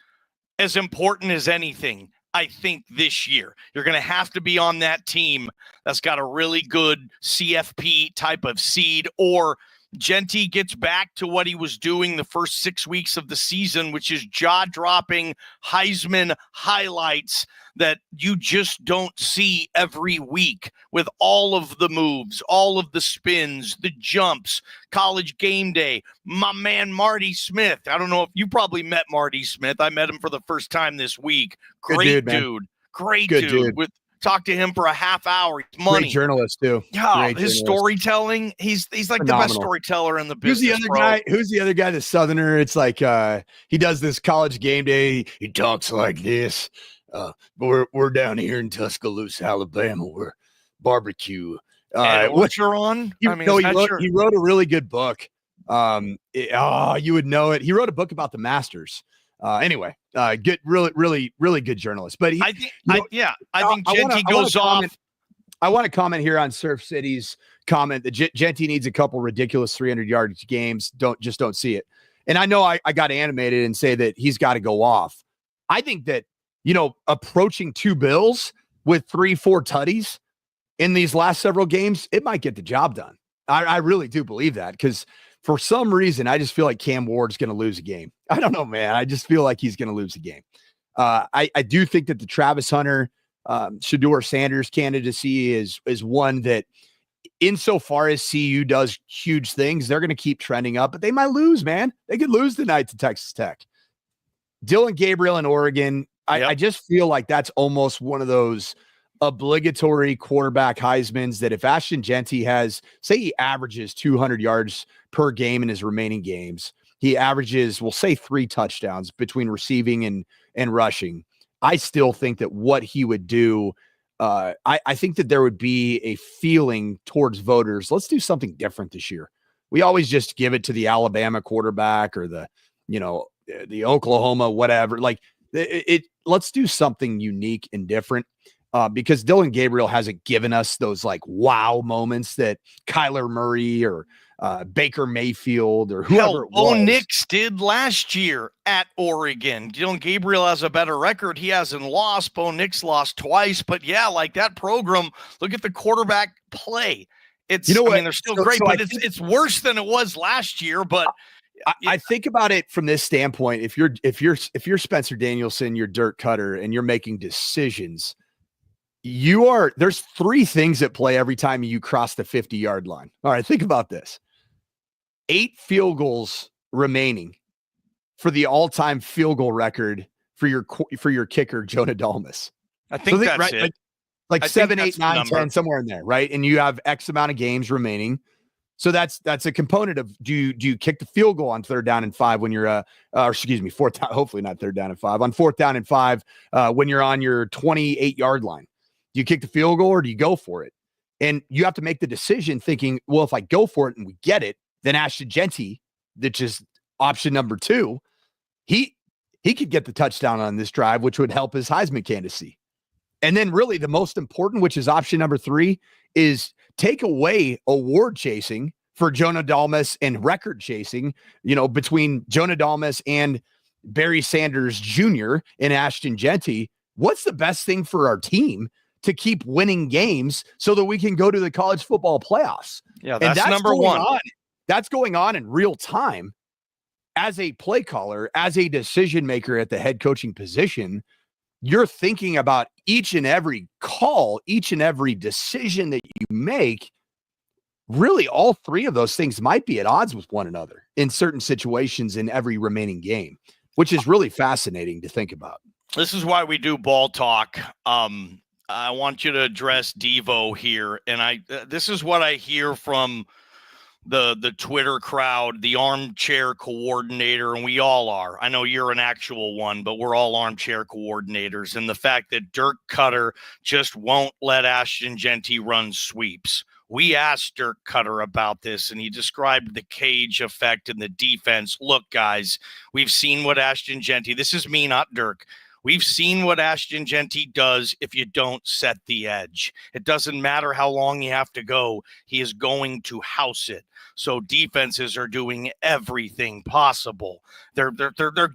as important as anything, I think, this year. You're going to have to be on that team that's got a really good CFP type of seed, or Jeanty gets back to what he was doing the first 6 weeks of the season, which is jaw-dropping Heisman highlights that you just don't see every week, with all of the moves, all of the spins, the jumps, College Game Day. My man, Marty Smith. I don't know if you probably met Marty Smith. I met him for the first time this week. Great dude. Great dude. Talked to him for a half hour. He's money. Great journalist too. Yeah, his storytelling. He's like Phenomenal. The best storyteller in the business. Who's the other guy? The Southerner. It's like he does this College Game Day. He talks like this. We're down here in Tuscaloosa, Alabama. We're barbecue. What you're on? He wrote a really good book. You would know it. He wrote a book about the Masters. Anyway, good, really good journalist. But I think Jeanty goes off. I want to comment here on Surf City's comment that Jeanty needs a couple ridiculous 300-yard games. Don't see it. And I know I got animated and say that he's got to go off. I think that, approaching 2 bills with 3-4 tutties in these last several games, it might get the job done. I really do believe that, because for some reason, I just feel like Cam Ward's going to lose a game. I don't know, man. I just feel like he's going to lose a game. I do think that the Travis Hunter, Shedeur Sanders candidacy is one that, insofar as CU does huge things, they're going to keep trending up, but they might lose, man. They could lose tonight to Texas Tech. Dylan Gabriel in Oregon, I just feel like that's almost one of those obligatory quarterback Heismans that if Ashton Jeanty has, say he averages 200 yards per game in his remaining games, he averages, we'll say 3 touchdowns between receiving and rushing. I still think that what he would do, I think that there would be a feeling towards voters. Let's do something different this year. We always just give it to the Alabama quarterback or the Oklahoma, whatever. Let's do something unique and different. Because Dylan Gabriel hasn't given us those wow moments that Kyler Murray or Baker Mayfield or whoever it was. Nix did last year at Oregon. Dylan Gabriel has a better record. He hasn't lost. Bo Nix lost twice. But that program, look at the quarterback play. It's, they're still great, but it's worse than it was last year. But I think about it from this standpoint. If you're Spencer Danielson, you're Dirk Cutter, and you're making decisions, there's 3 things at play every time you cross the 50-yard line. All right, think about this. 8 field goals remaining for the all-time field goal record for your kicker, Jonah Dalmas. I think that's it. Like 7, 8, 9, 10, somewhere in there, right? And you have X amount of games remaining. So that's a component of do you kick the field goal on 3rd down and 5 when you're 4th down, hopefully not 3rd down and 5, on 4th down and 5 when you're on your 28-yard line. Do you kick the field goal or do you go for it? And you have to make the decision thinking, well, if I go for it and we get it, then Ashton Jeanty, which is option number 2, he could get the touchdown on this drive, which would help his Heisman candidacy. And then really the most important, which is option number 3, is take away award chasing for Jonah Dalmas and record chasing, between Jonah Dalmas and Barry Sanders Jr. and Ashton Jeanty. What's the best thing for our team to keep winning games so that we can go to the college football playoffs? Yeah, that's number 1. That's going on in real time as a play caller, as a decision maker at the head coaching position. you're thinking about each and every call, each and every decision that you make. Really, all three of those things might be at odds with one another in certain situations in every remaining game, which is really fascinating to think about. This is why we do ball talk. I want you to address Devo here, and this is what I hear from the Twitter crowd, the armchair coordinator, and we all are. I know you're an actual one, but we're all armchair coordinators. And the fact that Dirk Cutter just won't let Ashton Jeanty run sweeps. We asked Dirk Cutter about this, and he described the cage effect in the defense. Look, guys, we've seen what Ashton Jeanty, this is me, not Dirk. We've seen what Ashton Jeanty does if you don't set the edge. It doesn't matter how long you have to go. He is going to house it. So defenses are doing everything possible. They're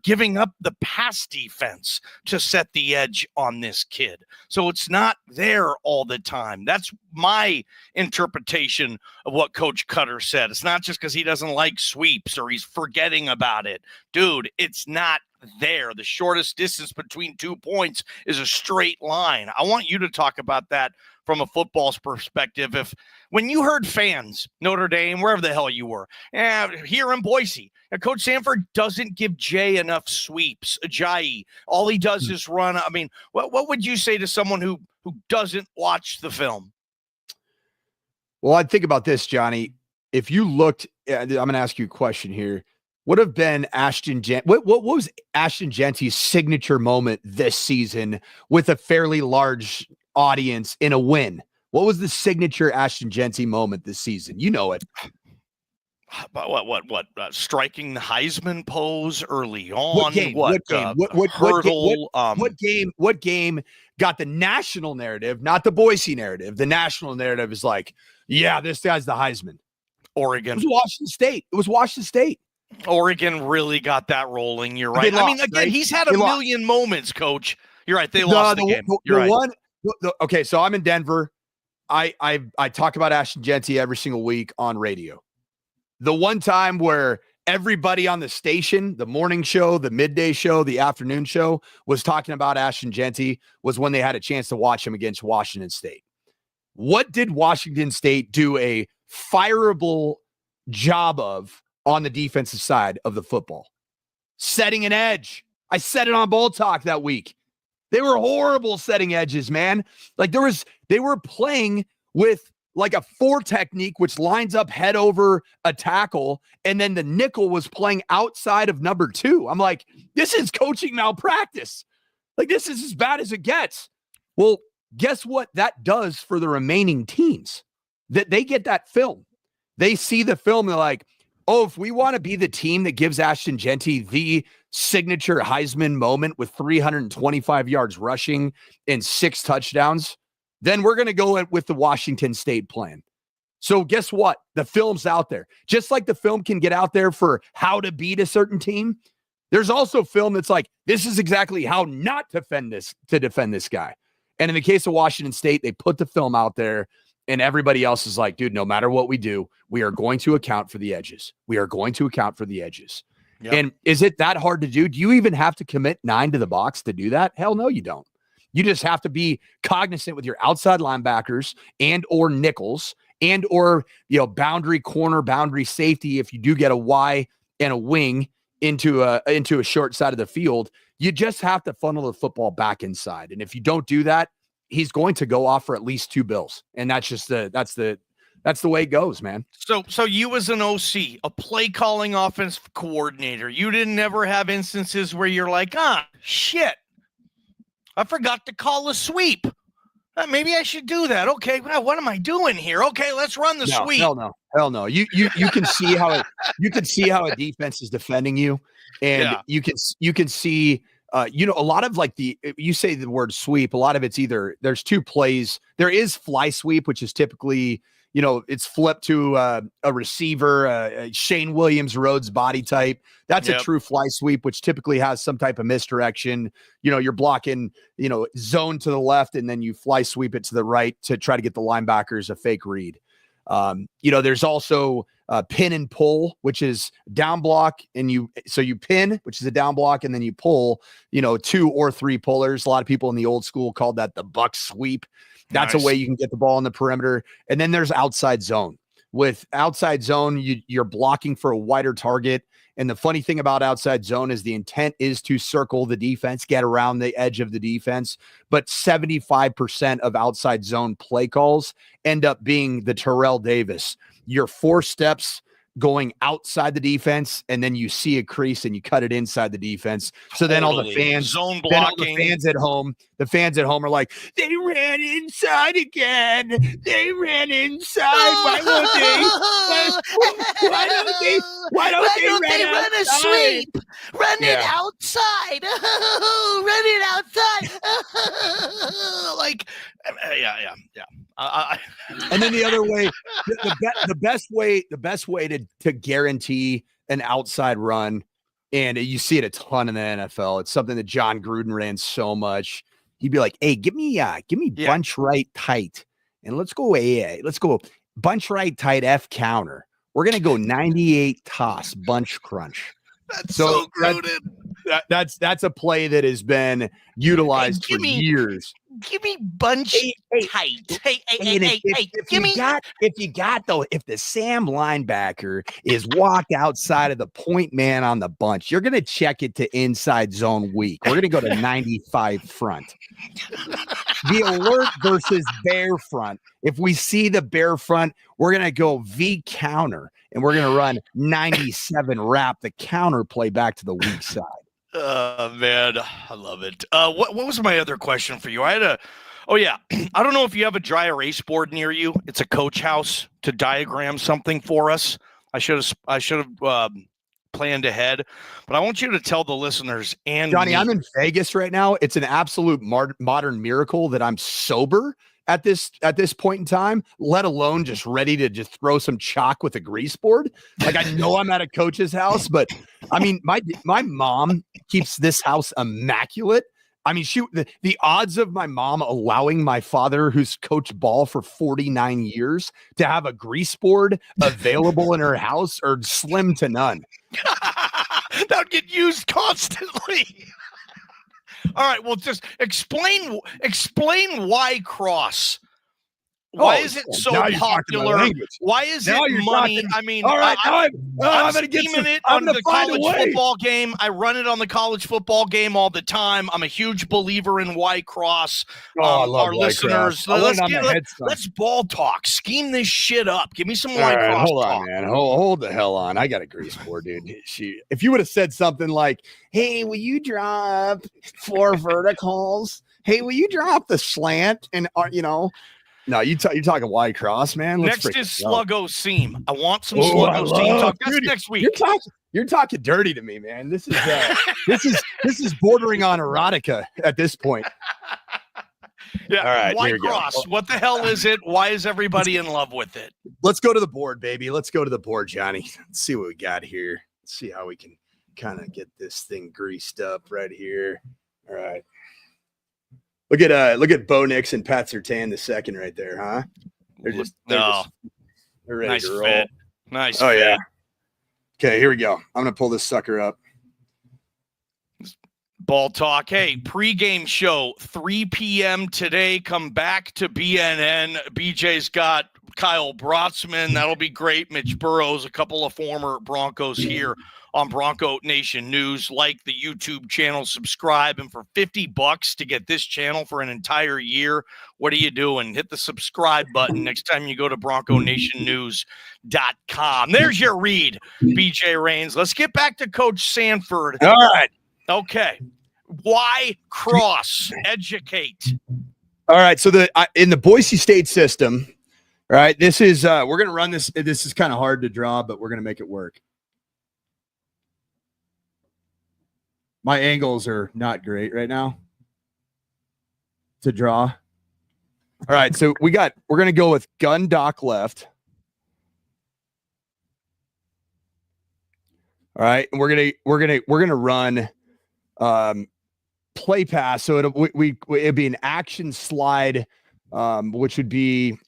giving up the pass defense to set the edge on this kid. So it's not there all the time. That's my interpretation of what Coach Cutter said. It's not just because he doesn't like sweeps or he's forgetting about it. Dude, it's not there. The shortest distance between 2 points is a straight line. I want you to talk about that from a football's perspective. When you heard fans, Notre Dame, wherever the hell you were, here in Boise, Coach Sanford doesn't give Jay enough sweeps, Ajayi. All he does is run. I mean, what would you say to someone who doesn't watch the film? Well, I'd think about this, Johnny. If you looked, I'm going to ask you a question here. What have been what was Ashton Jeanty's signature moment this season with a fairly large audience in a win? What was the signature Ashton Jeanty moment this season? You know it. What? Striking the Heisman pose early on. What game? What game got the national narrative, not the Boise narrative? The national narrative is like, yeah, this guy's the Heisman. Oregon. It was Washington State. Oregon really got that rolling. You're right. Lost, I mean, again, right? He's had a million moments, Coach. You're right. They lost the game. You're right. Okay, so I'm in Denver. I talk about Ashton Jeanty every single week on radio. The one time where everybody on the station, the morning show, the midday show, the afternoon show, was talking about Ashton Jeanty was when they had a chance to watch him against Washington State. What did Washington State do a fireable job of on the defensive side of the football? Setting an edge. I said it on Ball Talk that week. They were horrible setting edges, man. Like they were playing with like a 4 technique, which lines up head over a tackle. And then the nickel was playing outside of number 2. I'm like, this is coaching malpractice. Like, this is as bad as it gets. Well, guess what that does for the remaining teams? That they get that film. They see the film. They're like, oh, if we want to be the team that gives Ashton Jeanty the signature Heisman moment with 325 yards rushing and 6 touchdowns, then we're going to go with the Washington State plan. So guess what? The film's out there. Just like the film can get out there for how to beat a certain team, there's also film that's like, this is exactly how not to defend this guy. And in the case of Washington State, they put the film out there. And everybody else is like, dude, no matter what we do, we are going to account for the edges. We are going to account for the edges. Yep. And is it that hard to do? Do you even have to commit 9 to the box to do that? Hell no, you don't. You just have to be cognizant with your outside linebackers and or nickels and or, boundary corner, boundary safety. If you do get a Y and a wing into a short side of the field, you just have to funnel the football back inside. And if you don't do that, he's going to go off for at least 2 bills. And that's just that's the way it goes, man. So you as an OC, a play calling offensive coordinator, you didn't ever have instances where you're like, shit, I forgot to call a sweep. Maybe I should do that. Okay, well, what am I doing here? Okay, let's run the sweep. Hell no. You can see how a defense is defending you, and you can see. A lot of you say the word sweep, a lot of it's either there's 2 plays. There is fly sweep, which is typically, it's flipped to a receiver, Shane Williams Rhodes body type. That's a true fly sweep, which typically has some type of misdirection. You're blocking, zone to the left, and then you fly sweep it to the right to try to get the linebackers a fake read. There's also pin and pull, which is down block, and you pin, which is a down block, and then you pull, 2 or 3 pullers. A lot of people in the old school called that the buck sweep. That's Nice. a way you can get the ball in the perimeter. And then there's outside zone. With outside zone, you're blocking for a wider target. And the funny thing about outside zone is the intent is to circle the defense, get around the edge of the defense. But 75% of outside zone play calls end up being the Terrell Davis. Your 4 steps going outside the defense, and then you see a crease and you cut it inside the defense. So then all the fans, zone blocking, the fans at home are like, they ran inside again. They ran inside. Why won't they? Why don't they run a sweep? Run it outside. Run it outside. And then the other way, the best way to guarantee an outside run, and you see it a ton in the NFL. It's something that John Gruden ran so much. He'd be like, "Hey, give me bunch right tight, and let's go bunch right tight F counter. We're gonna go 98 toss bunch crunch." That's so Gruden. That's a play that has been utilized for years. Give me bunch tight. Hey, If the Sam linebacker is walked outside of the point man on the bunch, you're going to check it to inside zone weak. We're going to go to 95 front. The alert versus bear front. If we see the bear front, we're going to go V counter, and we're going to run 97 wrap the counter play back to the weak side. Man, I love it. What was my other question for you? I don't know if you have a dry erase board near you. It's a coach house to diagram something for us. I should have planned ahead, but I want you to tell the listeners and Johnny, me. I'm in Vegas right now. It's an absolute modern miracle that I'm sober at this point in time, let alone just ready to just throw some chalk with a grease board. Like, I know I'm at a coach's house, but I mean, my mom keeps this house immaculate. I mean, the odds of my mom allowing my father, who's coached ball for 49 years, to have a grease board available in her house are slim to none. That would get used constantly. All right, well, just explain why cross. Why is it so popular? Why is it money? I mean, all right, I'm going to get it on the college football game. I run it on the college football game all the time. I'm a huge believer in Y cross. I love our listeners. Let's ball talk. Scheme this shit up. Give me some Y cross hold talk. on, man. Hold the hell on. I got a grease board, dude. If you would have said something like, "Hey, will you drop 4 verticals? Hey, will you drop the slant?" And no, you're talking Y cross, man. Next is sluggo seam. I want some sluggo seam talk. That's next week. You're talking dirty to me, man. This is bordering on erotica at this point. Yeah. All right. Y cross. What the hell is it? Why is everybody in love with it? Let's go to the board, baby. Let's go to the board, Johnny. Let's see what we got here. Let's see how we can kind of get this thing greased up right here. All right. Look at Bo Nix and Pat Surtain II right there, huh? They're ready nice to roll. Fit. Nice. Oh fit. yeah. Okay, here we go. I'm gonna pull this sucker up. Ball talk. Hey, pregame show 3 p.m. today. Come back to BNN. BJ's got Kyle Brotzman. That'll be great. Mitch Burrows, a couple of former Broncos here on Bronco Nation News. Like the YouTube channel, subscribe, and for $50 to get this channel for an entire year, what are you doing? Hit the subscribe button next time you go to BroncoNationNews.com. There's your read, BJ Rains. Let's get back to Coach Sanford. All right. Okay. Why cross? Educate. All right. So in the Boise State system, all right, this is we're gonna run this. This is kind of hard to draw, but we're gonna make it work. My angles are not great right now to draw. All right, so we're going to go with gun dock left. All right, and we're going to run play pass. So it'd be an action slide, which would be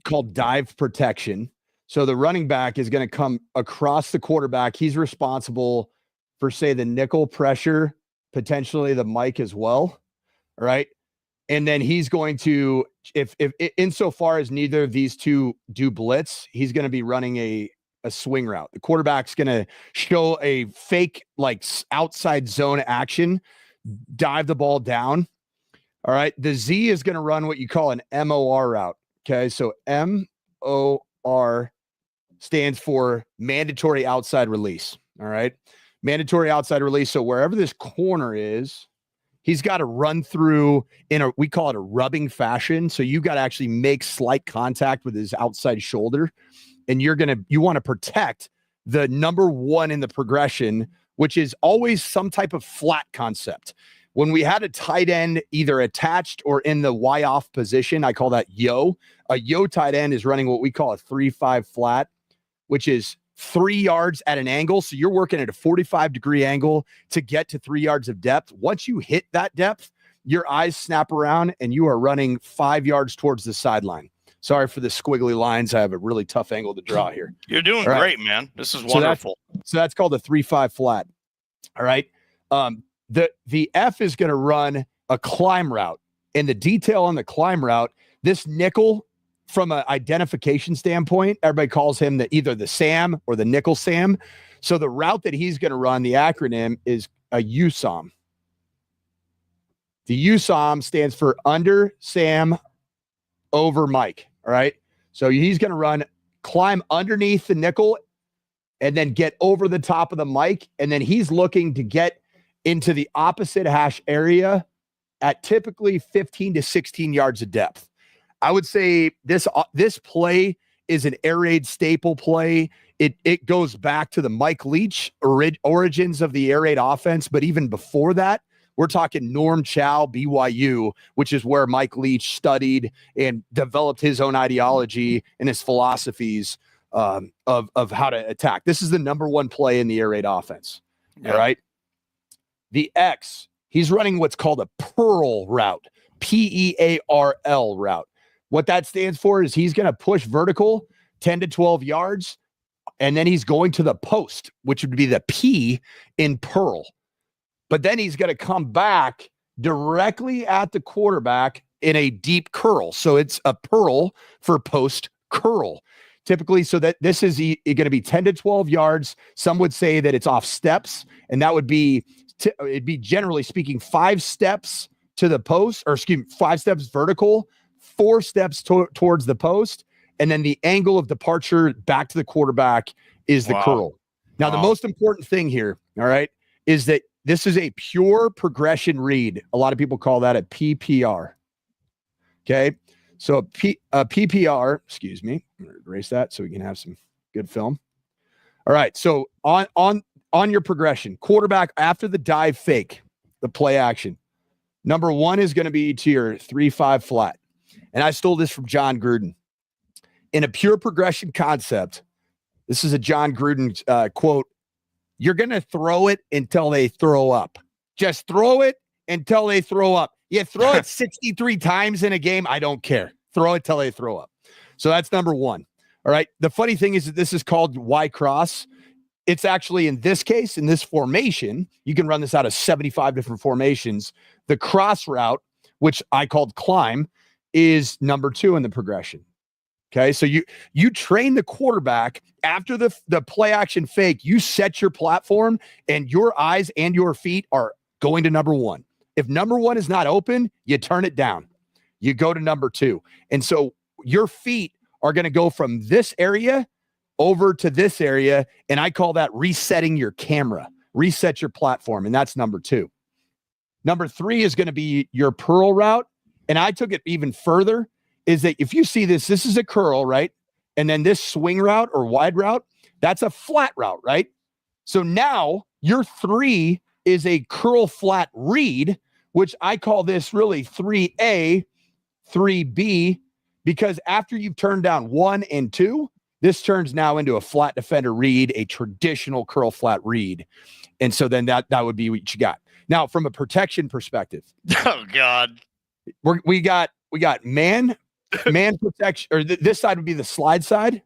called dive protection. So the running back is going to come across the quarterback. He's responsible for, say, the nickel pressure, potentially the mic as well. All right. And then he's going to, if insofar as neither of these two do blitz, he's going to be running a swing route. The quarterback's going to show a fake, like, outside zone action, dive the ball down. All right. The Z is going to run what you call an MOR route. Okay. So MOR stands for mandatory outside release. All right. Mandatory outside release. So wherever this corner is, he's got to run through we call it a rubbing fashion. So you got to actually make slight contact with his outside shoulder. And you want to protect the number one in the progression, which is always some type of flat concept. When we had a tight end either attached or in the Y off position, I call that yo. A yo tight end is running what we call a 3-5 flat, which is 3 yards at an angle. So you're working at a 45-degree angle to get to 3 yards of depth. Once you hit that depth, your eyes snap around and you are running 5 yards towards the sideline. Sorry for the squiggly lines. I have a really tough angle to draw here. You're doing great, man. This is wonderful. So that's called a 3-5 flat. All right. The F is going to run a climb route. And the detail on the climb route, this nickel, from an identification standpoint, everybody calls him either the Sam or the nickel Sam. So the route that he's going to run, the acronym is a USOM. The USOM stands for under Sam over Mike. All right. So he's going to climb underneath the nickel and then get over the top of the mic. And then he's looking to get into the opposite hash area at typically 15 to 16 yards of depth. I would say this play is an air raid staple play. It goes back to the Mike Leach origins of the air raid offense. But even before that, we're talking Norm Chow, BYU, which is where Mike Leach studied and developed his own ideology and his philosophies of how to attack. This is the number one play in the air raid offense. Yeah. All right. The X, he's running what's called a Pearl route, PEARL route. What that stands for is he's going to push vertical 10 to 12 yards, and then he's going to the post, which would be the P in Pearl. But then he's going to come back directly at the quarterback in a deep curl. So it's a Pearl for post curl. Typically, so that this is going to be 10 to 12 yards. Some would say that it's off steps, and that would be, it'd be generally speaking 5 steps to the post, or 5 steps vertical, 4 steps towards the post, and then the angle of departure back to the quarterback is the curl. Now, the most important thing here, all right, is that this is a pure progression read. A lot of people call that a PPR. Okay, so a PPR, excuse me, I'm going to erase that so we can have some good film. All right, so on your progression, quarterback after the dive fake, the play action, number 1 is going to be to your 3-5 flat. And I stole this from John Gruden. In a pure progression concept, this is a John Gruden quote, you're going to throw it until they throw up. Just throw it until they throw up. You throw it 63 times in a game, I don't care. Throw it till they throw up. So that's number 1. All right. The funny thing is that this is called Y cross. It's actually, in this case, in this formation, you can run this out of 75 different formations. The cross route, which I called climb, is number 2 in the progression. Okay, so you train the quarterback after the play action fake. You set your platform, and your eyes and your feet are going to number 1. If number 1 is not open, you turn it down. You go to number 2, and so your feet are going to go from this area over to this area, and I call that resetting your camera. Reset your platform, and that's number 2. Number 3 is going to be your Pearl route. And I took it even further, is that if you see this is a curl, right? And then this swing route or wide route, that's a flat route, right? So now your 3 is a curl flat read, which I call this really 3A, 3B, because after you've turned down 1 and 2, this turns now into a flat defender read, a traditional curl flat read. And so then that would be what you got. Now, from a protection perspective. Oh, God. We got man man protection, or this side would be the slide side.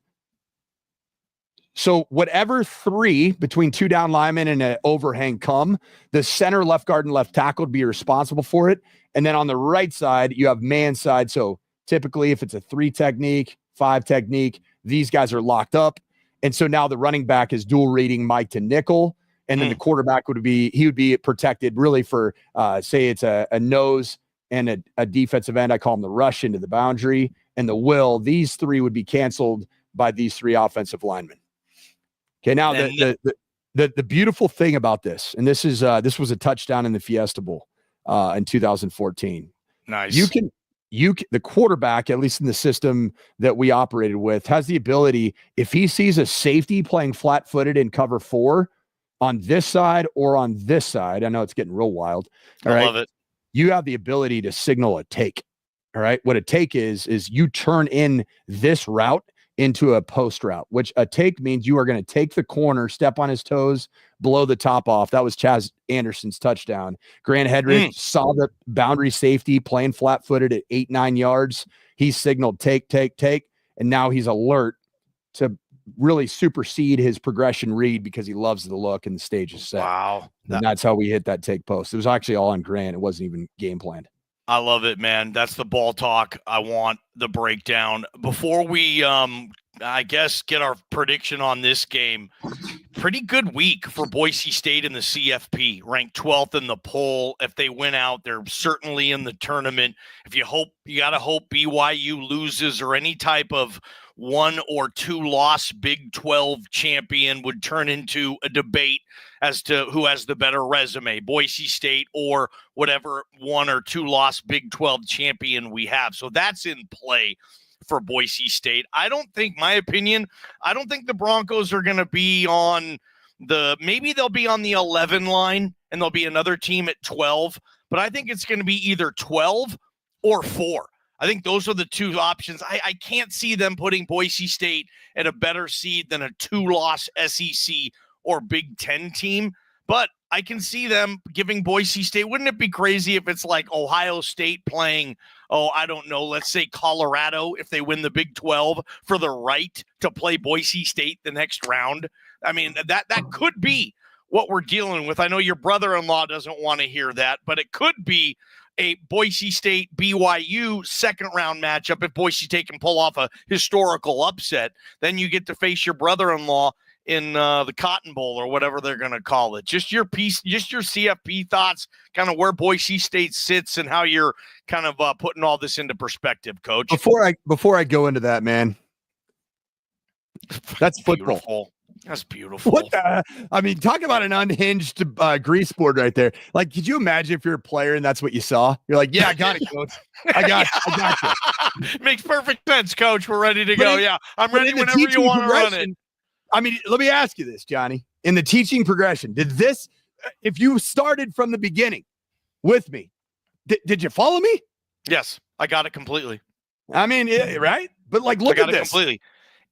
So whatever three between two down linemen and an overhang come, the center, left guard, and left tackle would be responsible for it. And then on the right side, you have man side. So typically if it's a 3 technique, 5 technique, these guys are locked up. And so now the running back is dual reading Mike to nickel. And then the quarterback would be protected really for, say it's a nose and a defensive end. I call them the rush into the boundary and the will. These three would be canceled by these 3 offensive linemen. Okay, now the beautiful thing about this, and this was a touchdown in the Fiesta Bowl in 2014. Nice. The quarterback, at least in the system that we operated with, has the ability, if he sees a safety playing flat-footed in cover 4 on this side or on this side, I know it's getting real wild. I love it. You have the ability to signal a take. All right. What a take is you turn in this route into a post route, which a take means you are going to take the corner, step on his toes, blow the top off. That was Chaz Anderson's touchdown. Grant Hedrick saw the boundary safety playing flat-footed at 8-9 yards. He signaled take, and now he's alert to really supersede his progression read because he loves the look and the stage is set. Wow. And that's how we hit that take post. It was actually all on Grant. It wasn't even game planned. I love it, man. That's the ball talk. I want the breakdown. Before we, I guess, get our prediction on this game, pretty good week for Boise State in the CFP, ranked 12th in the poll. If they win out, they're certainly in the tournament. If you got to hope BYU loses or any type of 1 or 2 loss Big 12 champion would turn into a debate as to who has the better resume, Boise State or whatever 1 or 2 loss Big 12 champion we have. So that's in play for Boise State. I don't think the Broncos are going to be on maybe they'll be on the 11 line and there'll be another team at 12, but I think it's going to be either 12 or 4. I think those are the 2 options. I can't see them putting Boise State at a better seed than a 2-loss SEC or Big 10 team, but I can see them giving Boise State. Wouldn't it be crazy if it's like Ohio State playing, I don't know, let's say Colorado, if they win the Big 12 for the right to play Boise State the next round? I mean, that could be what we're dealing with. I know your brother-in-law doesn't want to hear that, but it could be a Boise State BYU second round matchup. If Boise State can pull off a historical upset, then you get to face your brother-in-law in the Cotton Bowl or whatever they're going to call it. Just your CFP thoughts, kind of where Boise State sits and how you're kind of putting all this into perspective, Coach. Before I go into that, man, that's football. Beautiful. That's beautiful. Talk about an unhinged grease board right there. Like, could you imagine if you're a player and that's what you saw? You're like, yeah, I got it, Coach. I got you. Makes perfect sense, Coach. We're ready to go. I'm ready whenever you want to run it. I mean, let me ask you this, Johnny. In the teaching progression, if you started from the beginning with me, did you follow me? Yes, I got it completely. I mean, right? But like, look at this. Completely.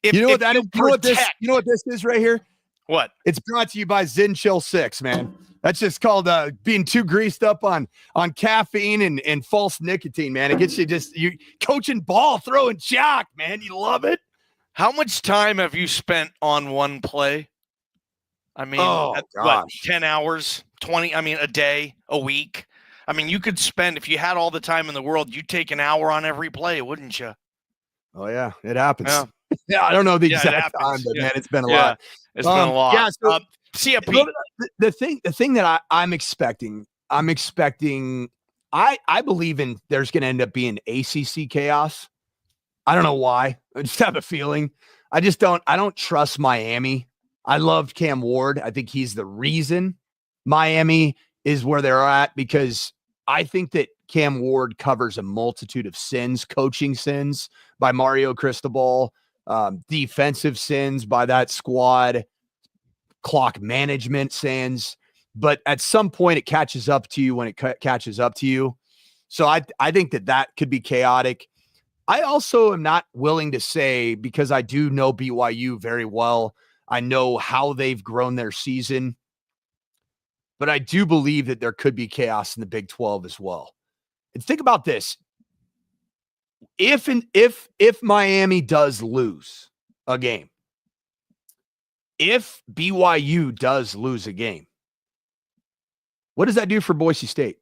You know what that is? You know what this is right here? What? It's brought to you by Zen Chill 6, man. That's just called being too greased up on caffeine and false nicotine, man. It gets you coaching ball, throwing chalk, man. You love it. How much time have you spent on one play? I mean, what, 10 hours, 20, a day, a week? I mean, you could spend, if you had all the time in the world, you'd take an hour on every play, wouldn't you? Oh, yeah, it happens. Yeah, I don't know the exact time, but man, it's been a lot. It's been a lot. Yeah, so CFP. The thing that I'm expecting, I believe in there's going to end up being ACC chaos. I don't know why. I just have a feeling. I don't trust Miami. I loved Cam Ward. I think he's the reason Miami is where they're at, because I think that Cam Ward covers a multitude of sins, coaching sins by Mario Cristobal, defensive sins by that squad, clock management sins. But at some point it catches up to you when it catches up to you. So I think that could be chaotic. I also am not willing to say, because I do know BYU very well. I know how they've grown their season, but I do believe that there could be chaos in the Big 12 as well. And think about this. if Miami does lose a game, if BYU does lose a game, what does that do for Boise State?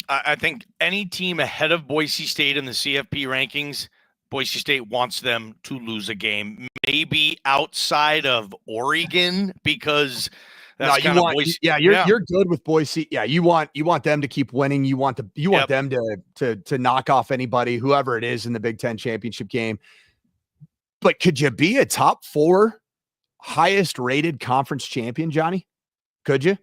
I think any team ahead of Boise State in the CFP rankings, Boise State wants them to lose a game, maybe outside of Oregon, because that's kind of Boise. You're good with Boise. Yeah, you want them to keep winning. You want them to knock off anybody, whoever it is in the Big Ten championship game. But could you be a top 4 highest rated conference champion, Johnny? Could you?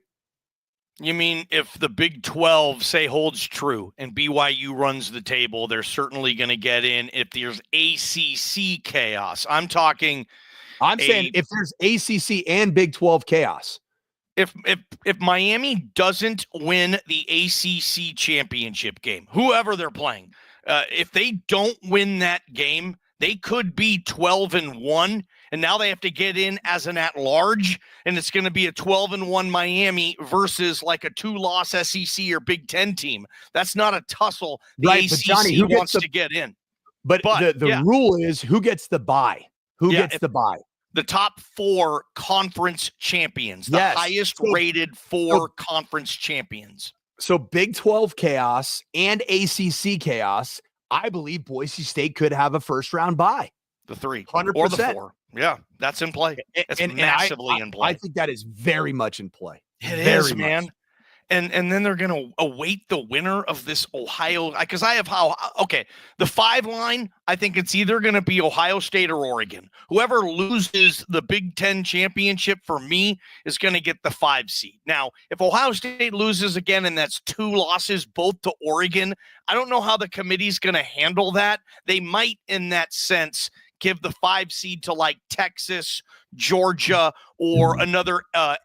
You mean if the Big 12, say, holds true and BYU runs the table, they're certainly going to get in if there's ACC chaos. I'm saying if there's ACC and Big 12 chaos. If Miami doesn't win the ACC championship game, whoever they're playing, if they don't win that game, they could be 12-1, and now they have to get in as an at-large, and it's going to be a 12-1 Miami versus like a 2-loss SEC or Big Ten team. That's not a tussle. The right, ACC but Johnny, who wants to get in. But the rule is who gets the bye? Who gets the bye? The top 4 conference champions, the highest rated 4 conference champions. So Big 12 chaos and ACC chaos. I believe Boise State could have a first-round bye. The 3 100%. Or the 4. Yeah, that's in play. It's massively in play. I think that is very much in play. It is, man. And then they're going to await the winner of this Ohio, because the 5 line, I think it's either going to be Ohio State or Oregon. Whoever loses the Big Ten championship for me is going to get the 5 seed. Now, if Ohio State loses again and that's 2 losses, both to Oregon, I don't know how the committee's going to handle that. They might, in that sense, give the 5 seed to like Texas, Georgia, or another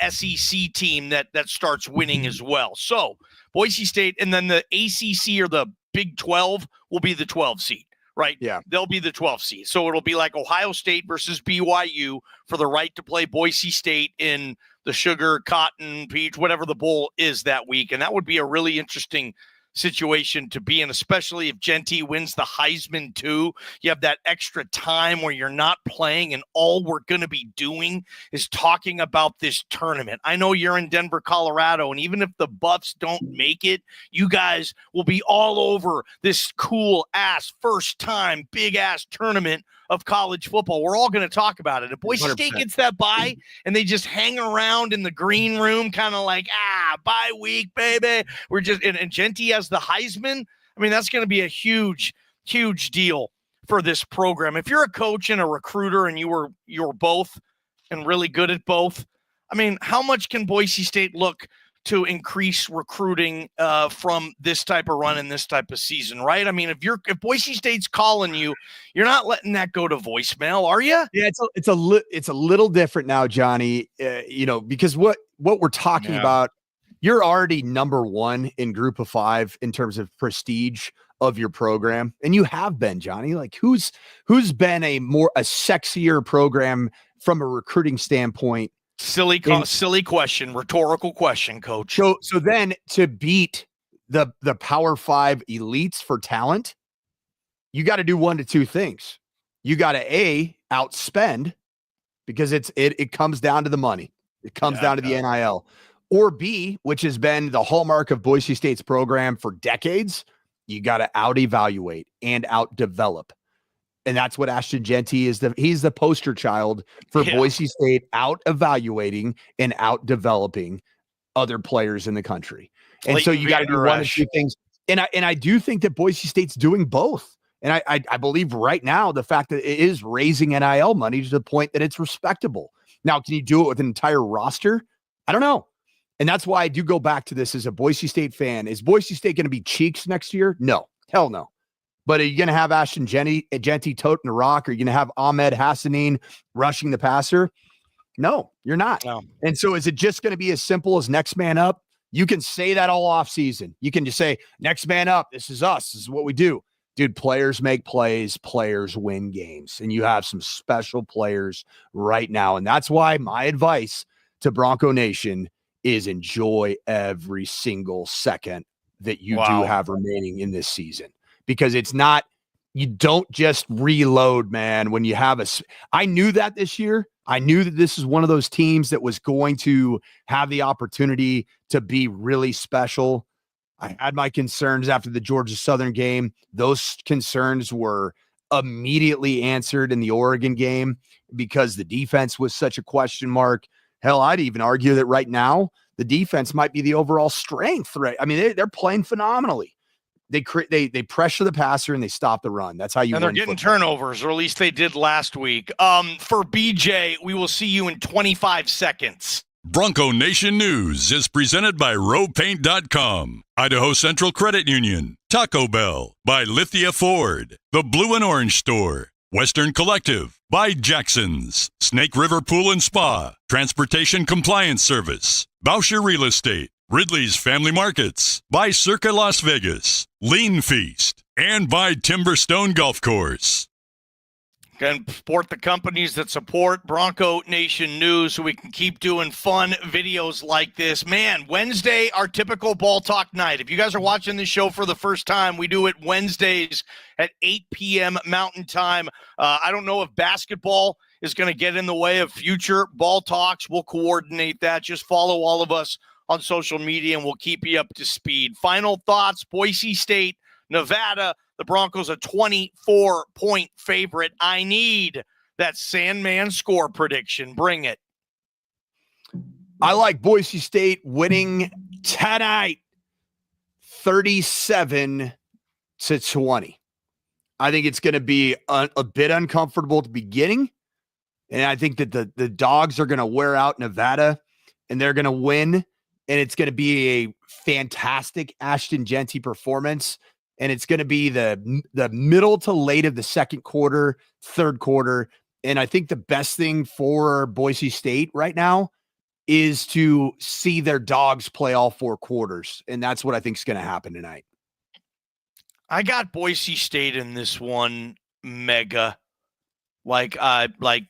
SEC team that starts winning as well. So Boise State, and then the ACC or the Big 12 will be the 12 seed, right? Yeah. They'll be the 12 seed. So it'll be like Ohio State versus BYU for the right to play Boise State in the Sugar, Cotton, Peach, whatever the bowl is that week. And that would be a really interesting situation to be in, especially if Jeanty wins the Heisman too. You have that extra time where you're not playing and all we're going to be doing is talking about this tournament. I know you're in Denver, Colorado, and even if the Buffs don't make it, you guys will be all over this cool ass first time big ass tournament of college football. We're all going to talk about it. If Boise 100%. State gets that bye and they just hang around in the green room, kind of like, bye week, baby. We're just, and Jeanty has the Heisman. I mean, that's going to be a huge, huge deal for this program. If you're a coach and a recruiter and you're both and really good at both, I mean, how much can Boise State look to increase recruiting from this type of run and this type of season, right? I mean, if Boise State's calling you, you're not letting that go to voicemail, are you? Yeah, it's a little different now, Johnny. Because what we're talking about, you're already number 1 in Group of 5 in terms of prestige of your program, and you have been, Johnny. Like who's been a sexier program from a recruiting standpoint? Silly question, rhetorical question, coach. So then to beat the Power 5 elites for talent, you got to do 1 to 2 things. You got to outspend, because it comes down to the money. It comes down to the NIL. Or B, which has been the hallmark of Boise State's program for decades, you got to out-evaluate and out-develop. And that's what Ashton Jeanty is. He's the poster child for Boise State out-evaluating and out-developing other players in the country. And so you got to do 1 or 2 things. And I do think that Boise State's doing both. And I believe right now the fact that it is raising NIL money to the point that it's respectable. Now, can you do it with an entire roster? I don't know. And that's why I do go back to this as a Boise State fan. Is Boise State going to be Cheeks next year? No. Hell no. But are you going to have Ashton Jeanty toting the rock? Are you going to have Ahmed Hassanin rushing the passer? No, you're not. No. And so is it just going to be as simple as next man up? You can say that all off season. You can just say, next man up. This is us. This is what we do. Dude, players make plays. Players win games. And you have some special players right now. And that's why my advice to Bronco Nation is enjoy every single second that you do have remaining in this season, because it's not, you don't just reload, man. When you have I knew that this year. I knew that this is one of those teams that was going to have the opportunity to be really special. I had my concerns after the Georgia Southern game. Those concerns were immediately answered in the Oregon game because the defense was such a question mark. Hell, I'd even argue that right now the defense might be the overall strength, right? I mean, they're playing phenomenally. They pressure the passer and they stop the run. That's how you win. And they're getting turnovers, or at least they did last week. For BJ, we will see you in 25 seconds. Bronco Nation News is presented by RowPaint.com, Idaho Central Credit Union, Taco Bell, by Lithia Ford, The Blue and Orange Store, Western Collective, by Jackson's, Snake River Pool and Spa, Transportation Compliance Service, Bauscher Real Estate, Ridley's Family Markets, by Circa Las Vegas, Lean Feast, and by Timberstone Golf Course. And support the companies that support Bronco Nation News so we can keep doing fun videos like this. Man, Wednesday, our typical ball talk night. If you guys are watching this show for the first time, we do it Wednesdays at 8 p.m. Mountain Time. I don't know if basketball is going to get in the way of future ball talks. We'll coordinate that. Just follow all of us on social media, and we'll keep you up to speed. Final thoughts, Boise State, Nevada. The Broncos a 24-point favorite. I need that Sandman score prediction. Bring it. I like Boise State winning tonight, 37-20. I think it's going to be a bit uncomfortable at the beginning, and I think that the Dogs are going to wear out Nevada, and they're going to win, and it's going to be a fantastic Ashton Jeanty performance. And it's going to be the middle to late of the second quarter, third quarter. And I think the best thing for Boise State right now is to see their Dogs play all four quarters. And that's what I think is going to happen tonight. I got Boise State in this one mega. Like Mike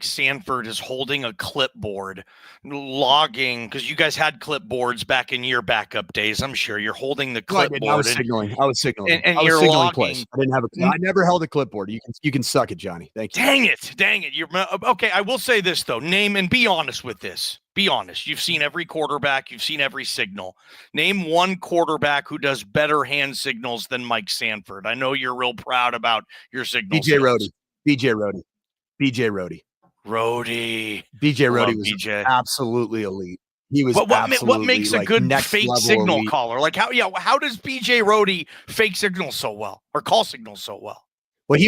Sanford is holding a clipboard, logging, because you guys had clipboards back in your backup days. I'm sure you're holding the clipboard. I was signaling. And I was you're signaling logging. place. I didn't have I never held a clipboard. You can suck it, Johnny. Thank you. Dang it. You're okay. I will say this though. Name, and be honest with this. Be honest. You've seen every quarterback. You've seen every signal. Name one quarterback who does better hand signals than Mike Sanford. I know you're real proud about your signals. BJ Rohde. BJ Rohde was absolutely elite. He was what makes a good fake signal elite caller? Like how does BJ Rohde fake signals so well or call signals so well? Well,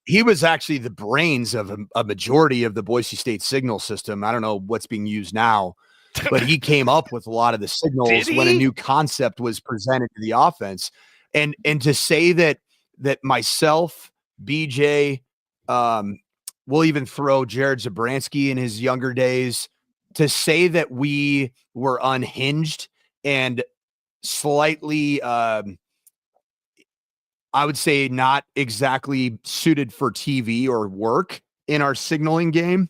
he was actually the brains of a majority of the Boise State signal system. I don't know what's being used now, but he came up with a lot of the signals when a new concept was presented to the offense. And to say that myself, BJ, we'll even throw Jared Zabransky in his younger days, to say that we were unhinged and slightly, I would say not exactly suited for TV or work in our signaling game,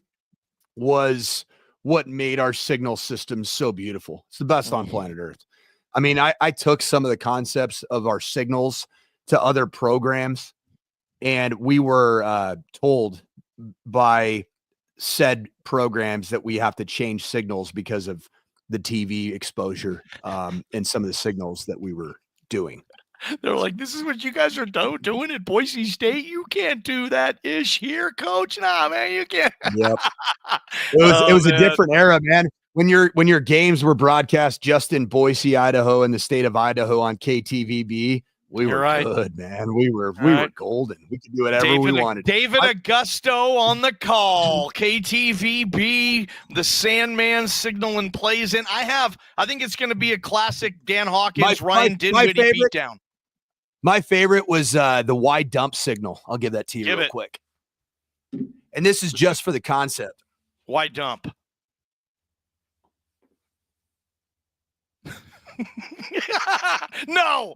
was what made our signal system so beautiful. It's the best on planet Earth. I mean, I took some of the concepts of our signals to other programs, and we were told by said programs that we have to change signals because of the TV exposure and some of the signals that we were doing. They're like, this is what you guys are doing at Boise State. You can't do that ish here, coach. Nah, man, you can't. Yep. It was a different era, man. When your games were broadcast just in Boise, Idaho, and the state of Idaho on KTVB, we were good, man. We were golden. We could do whatever we wanted. David Augusto on the call. KTVB, the Sandman signal and plays in. I think it's going to be a classic Dan Hawkins, Ryan Dinwiddie beatdown. My favorite was the wide dump signal. I'll give that to you real quick. And this is just for the concept. Wide dump. No.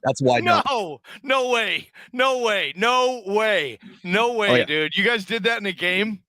That's wide dump. No way, dude. You guys did that in a game?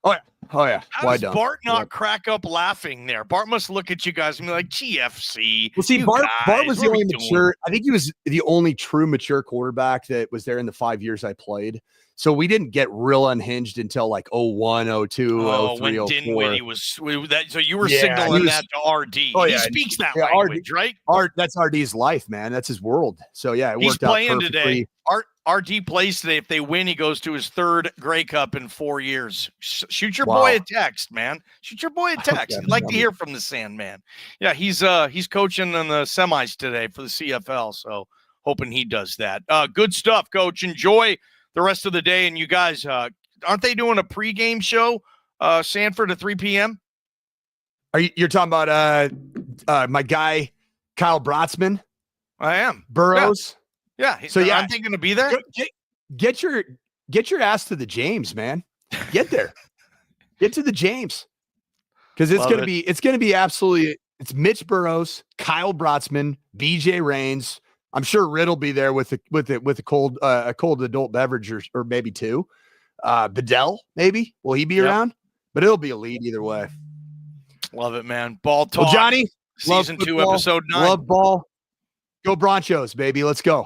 Oh, yeah. Oh yeah. How Why does don't? Bart not crack up laughing there? Bart must look at you guys and be like, GFC. Well, see, you Bart guys, was what the are we only doing?" mature. I think he was the only true mature quarterback that was there in the 5 years I played. So we didn't get real unhinged until like 01, 02, Oh, 03, when 04. Dinwiddie was that. So you were Yeah, signaling he was- that to RD. Oh, He yeah. speaks that Yeah, language, right? That's RD's life, man. That's his world. So yeah, it He's worked out playing perfectly. today. RD plays today. If they win, he goes to his third Grey Cup in 4 years. Shoot your boy a text, man. Shoot your boy a text. I'd like to hear from the Sandman. Yeah, he's coaching in the semis today for the CFL. So hoping he does that. Good stuff, Coach. Enjoy the rest of the day. And you guys, aren't they doing a pregame show? Sanford at 3 p.m. You're talking about my guy Kyle Brotzman? I am. Burrows. Yeah. So yeah, aren't they going to be there? Get your ass to the James, man. Get there. Get to the James. Because it's gonna be absolutely. It's Mitch Burrows, Kyle Brotzman, BJ Rains. I'm sure Ridd'll be there with a cold adult beverage or maybe two. Bedell, maybe will he be around? But it'll be a lead either way. Love it, man. Ball talk. Well, Johnny, Season 2, episode 9. Love ball. Go Broncos, baby. Let's go.